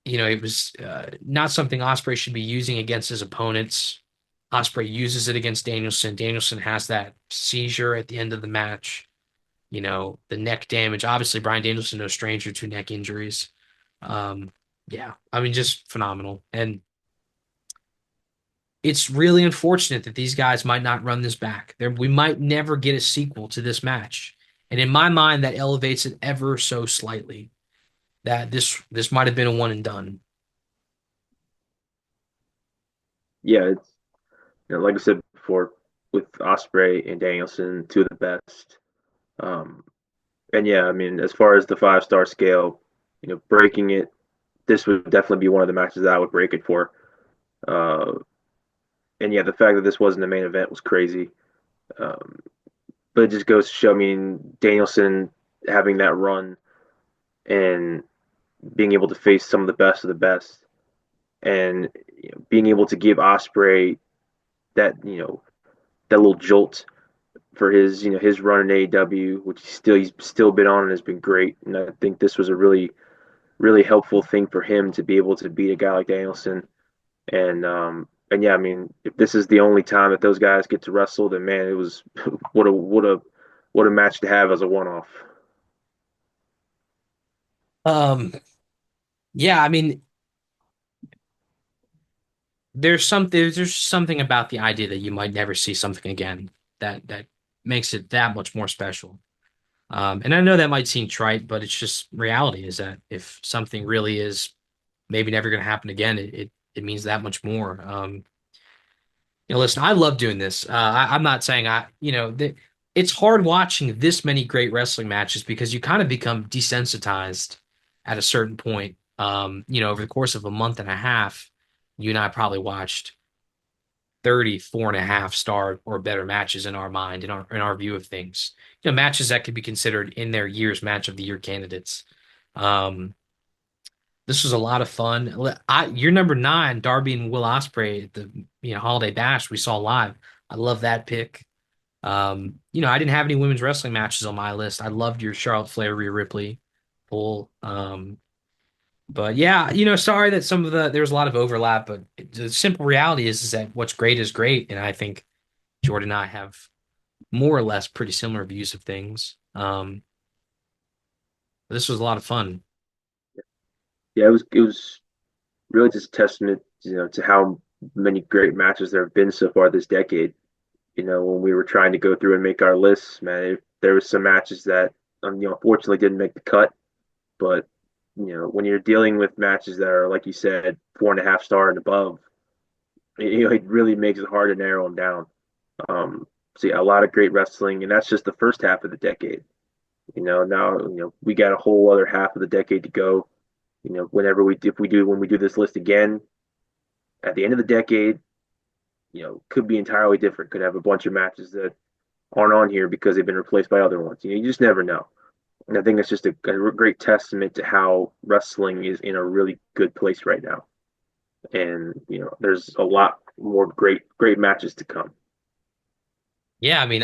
A: it was not something Osprey should be using against his opponents. Osprey uses it against Danielson. Danielson has that seizure at the end of the match. The neck damage. Obviously, Bryan Danielson no stranger to neck injuries. Um, yeah, I mean, just phenomenal. And it's really unfortunate that these guys might not run this back. We might never get a sequel to this match. And in my mind, that elevates it ever so slightly. That this might have been a one and done.
B: Yeah, it's like I said before, with Osprey and Danielson, two of the best. Um, and yeah, I mean, as far as the 5-star scale, breaking it, this would definitely be one of the matches that I would break it for. Uh, and yeah, the fact that this wasn't the main event was crazy. Um, but it just goes to show, I mean, Danielson having that run and being able to face some of the best, and being able to give Osprey that that little jolt for his run in AEW, which he's still been on and has been great. And I think this was a really helpful thing for him to be able to beat a guy like Danielson. And yeah, I mean, if this is the only time that those guys get to wrestle, then man, it was what a match to have as a one off.
A: Um, yeah, I mean, there's something about the idea that you might never see something again that makes it that much more special. And I know that might seem trite, but it's just reality is that if something really is maybe never going to happen again, it means that much more. Listen, I love doing this. I'm not saying it's hard watching this many great wrestling matches because you kind of become desensitized at a certain point. Over the course of a month and a half, you and I probably watched 34.5-star or better matches in our mind, in our view of things. Matches that could be considered in their year's match of the year candidates. Um, this was a lot of fun. You're number 9, Darby and Will Ospreay at the Holiday Bash we saw live. I love that pick. I didn't have any women's wrestling matches on my list. I loved your Charlotte Flair, Rhea Ripley pull. But yeah, sorry that there's a lot of overlap, but the simple reality is that what's great is great, and I think Jordan and I have more or less pretty similar views of things. This was a lot of fun.
B: Yeah, it was really just a testament, to how many great matches there have been so far this decade. When we were trying to go through and make our lists, man, there was some matches that unfortunately didn't make the cut. But when you're dealing with matches that are, like you said, 4.5 star and above, it really makes it hard to narrow them down. So yeah, a lot of great wrestling, and that's just the first half of the decade. Now we got a whole other half of the decade to go. When we do this list again at the end of the decade, could be entirely different. Could have a bunch of matches that aren't on here because they've been replaced by other ones. You just never know. And I think that's just a great testament to how wrestling is in a really good place right now. And there's a lot more great matches to come.
A: Yeah, I mean,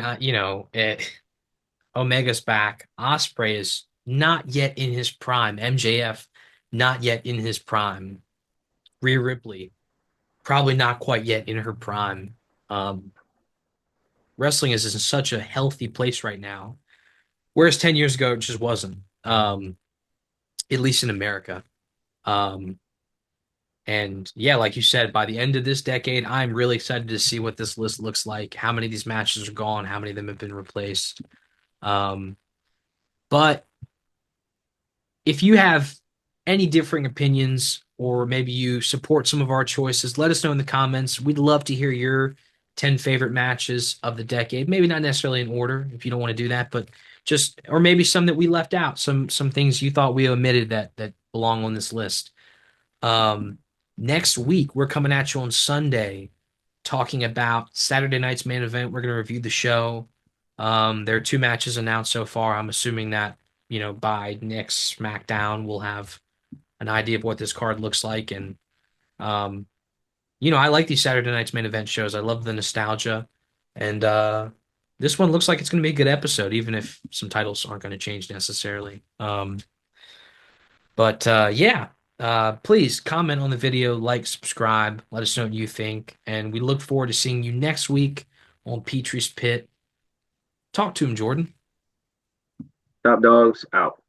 A: Omega's back. Osprey is not yet in his prime. MJF not yet in his prime. Rhea Ripley probably not quite yet in her prime. Um, Wrestling is in such a healthy place right now, whereas 10 years ago it just wasn't. At least in America. Um, and yeah, like you said, by the end of this decade, I'm really excited to see what this list looks like. How many of these matches are gone? How many of them have been replaced? Um, but if you have any differing opinions, or maybe you support some of our choices, let us know in the comments. We'd love to hear your 10 favorite matches of the decade. Maybe not necessarily in order if you don't want to do that, but just, or maybe some that we left out, some things you thought we omitted that belong on this list. Um, Next week, we're coming at you on Sunday talking about Saturday night's main event. We're going to review the show. There are two matches announced so far. I'm assuming that, by next SmackDown, we'll have an idea of what this card looks like. And, um, I like these Saturday night's main event shows. I love the nostalgia. And this one looks like it's going to be a good episode, even if some titles aren't going to change necessarily. But yeah, please comment on the video, like, subscribe, let us know what you think, and we look forward to seeing you next week on Petree's Pit. Talk to him, Jordan.
B: Top dogs out.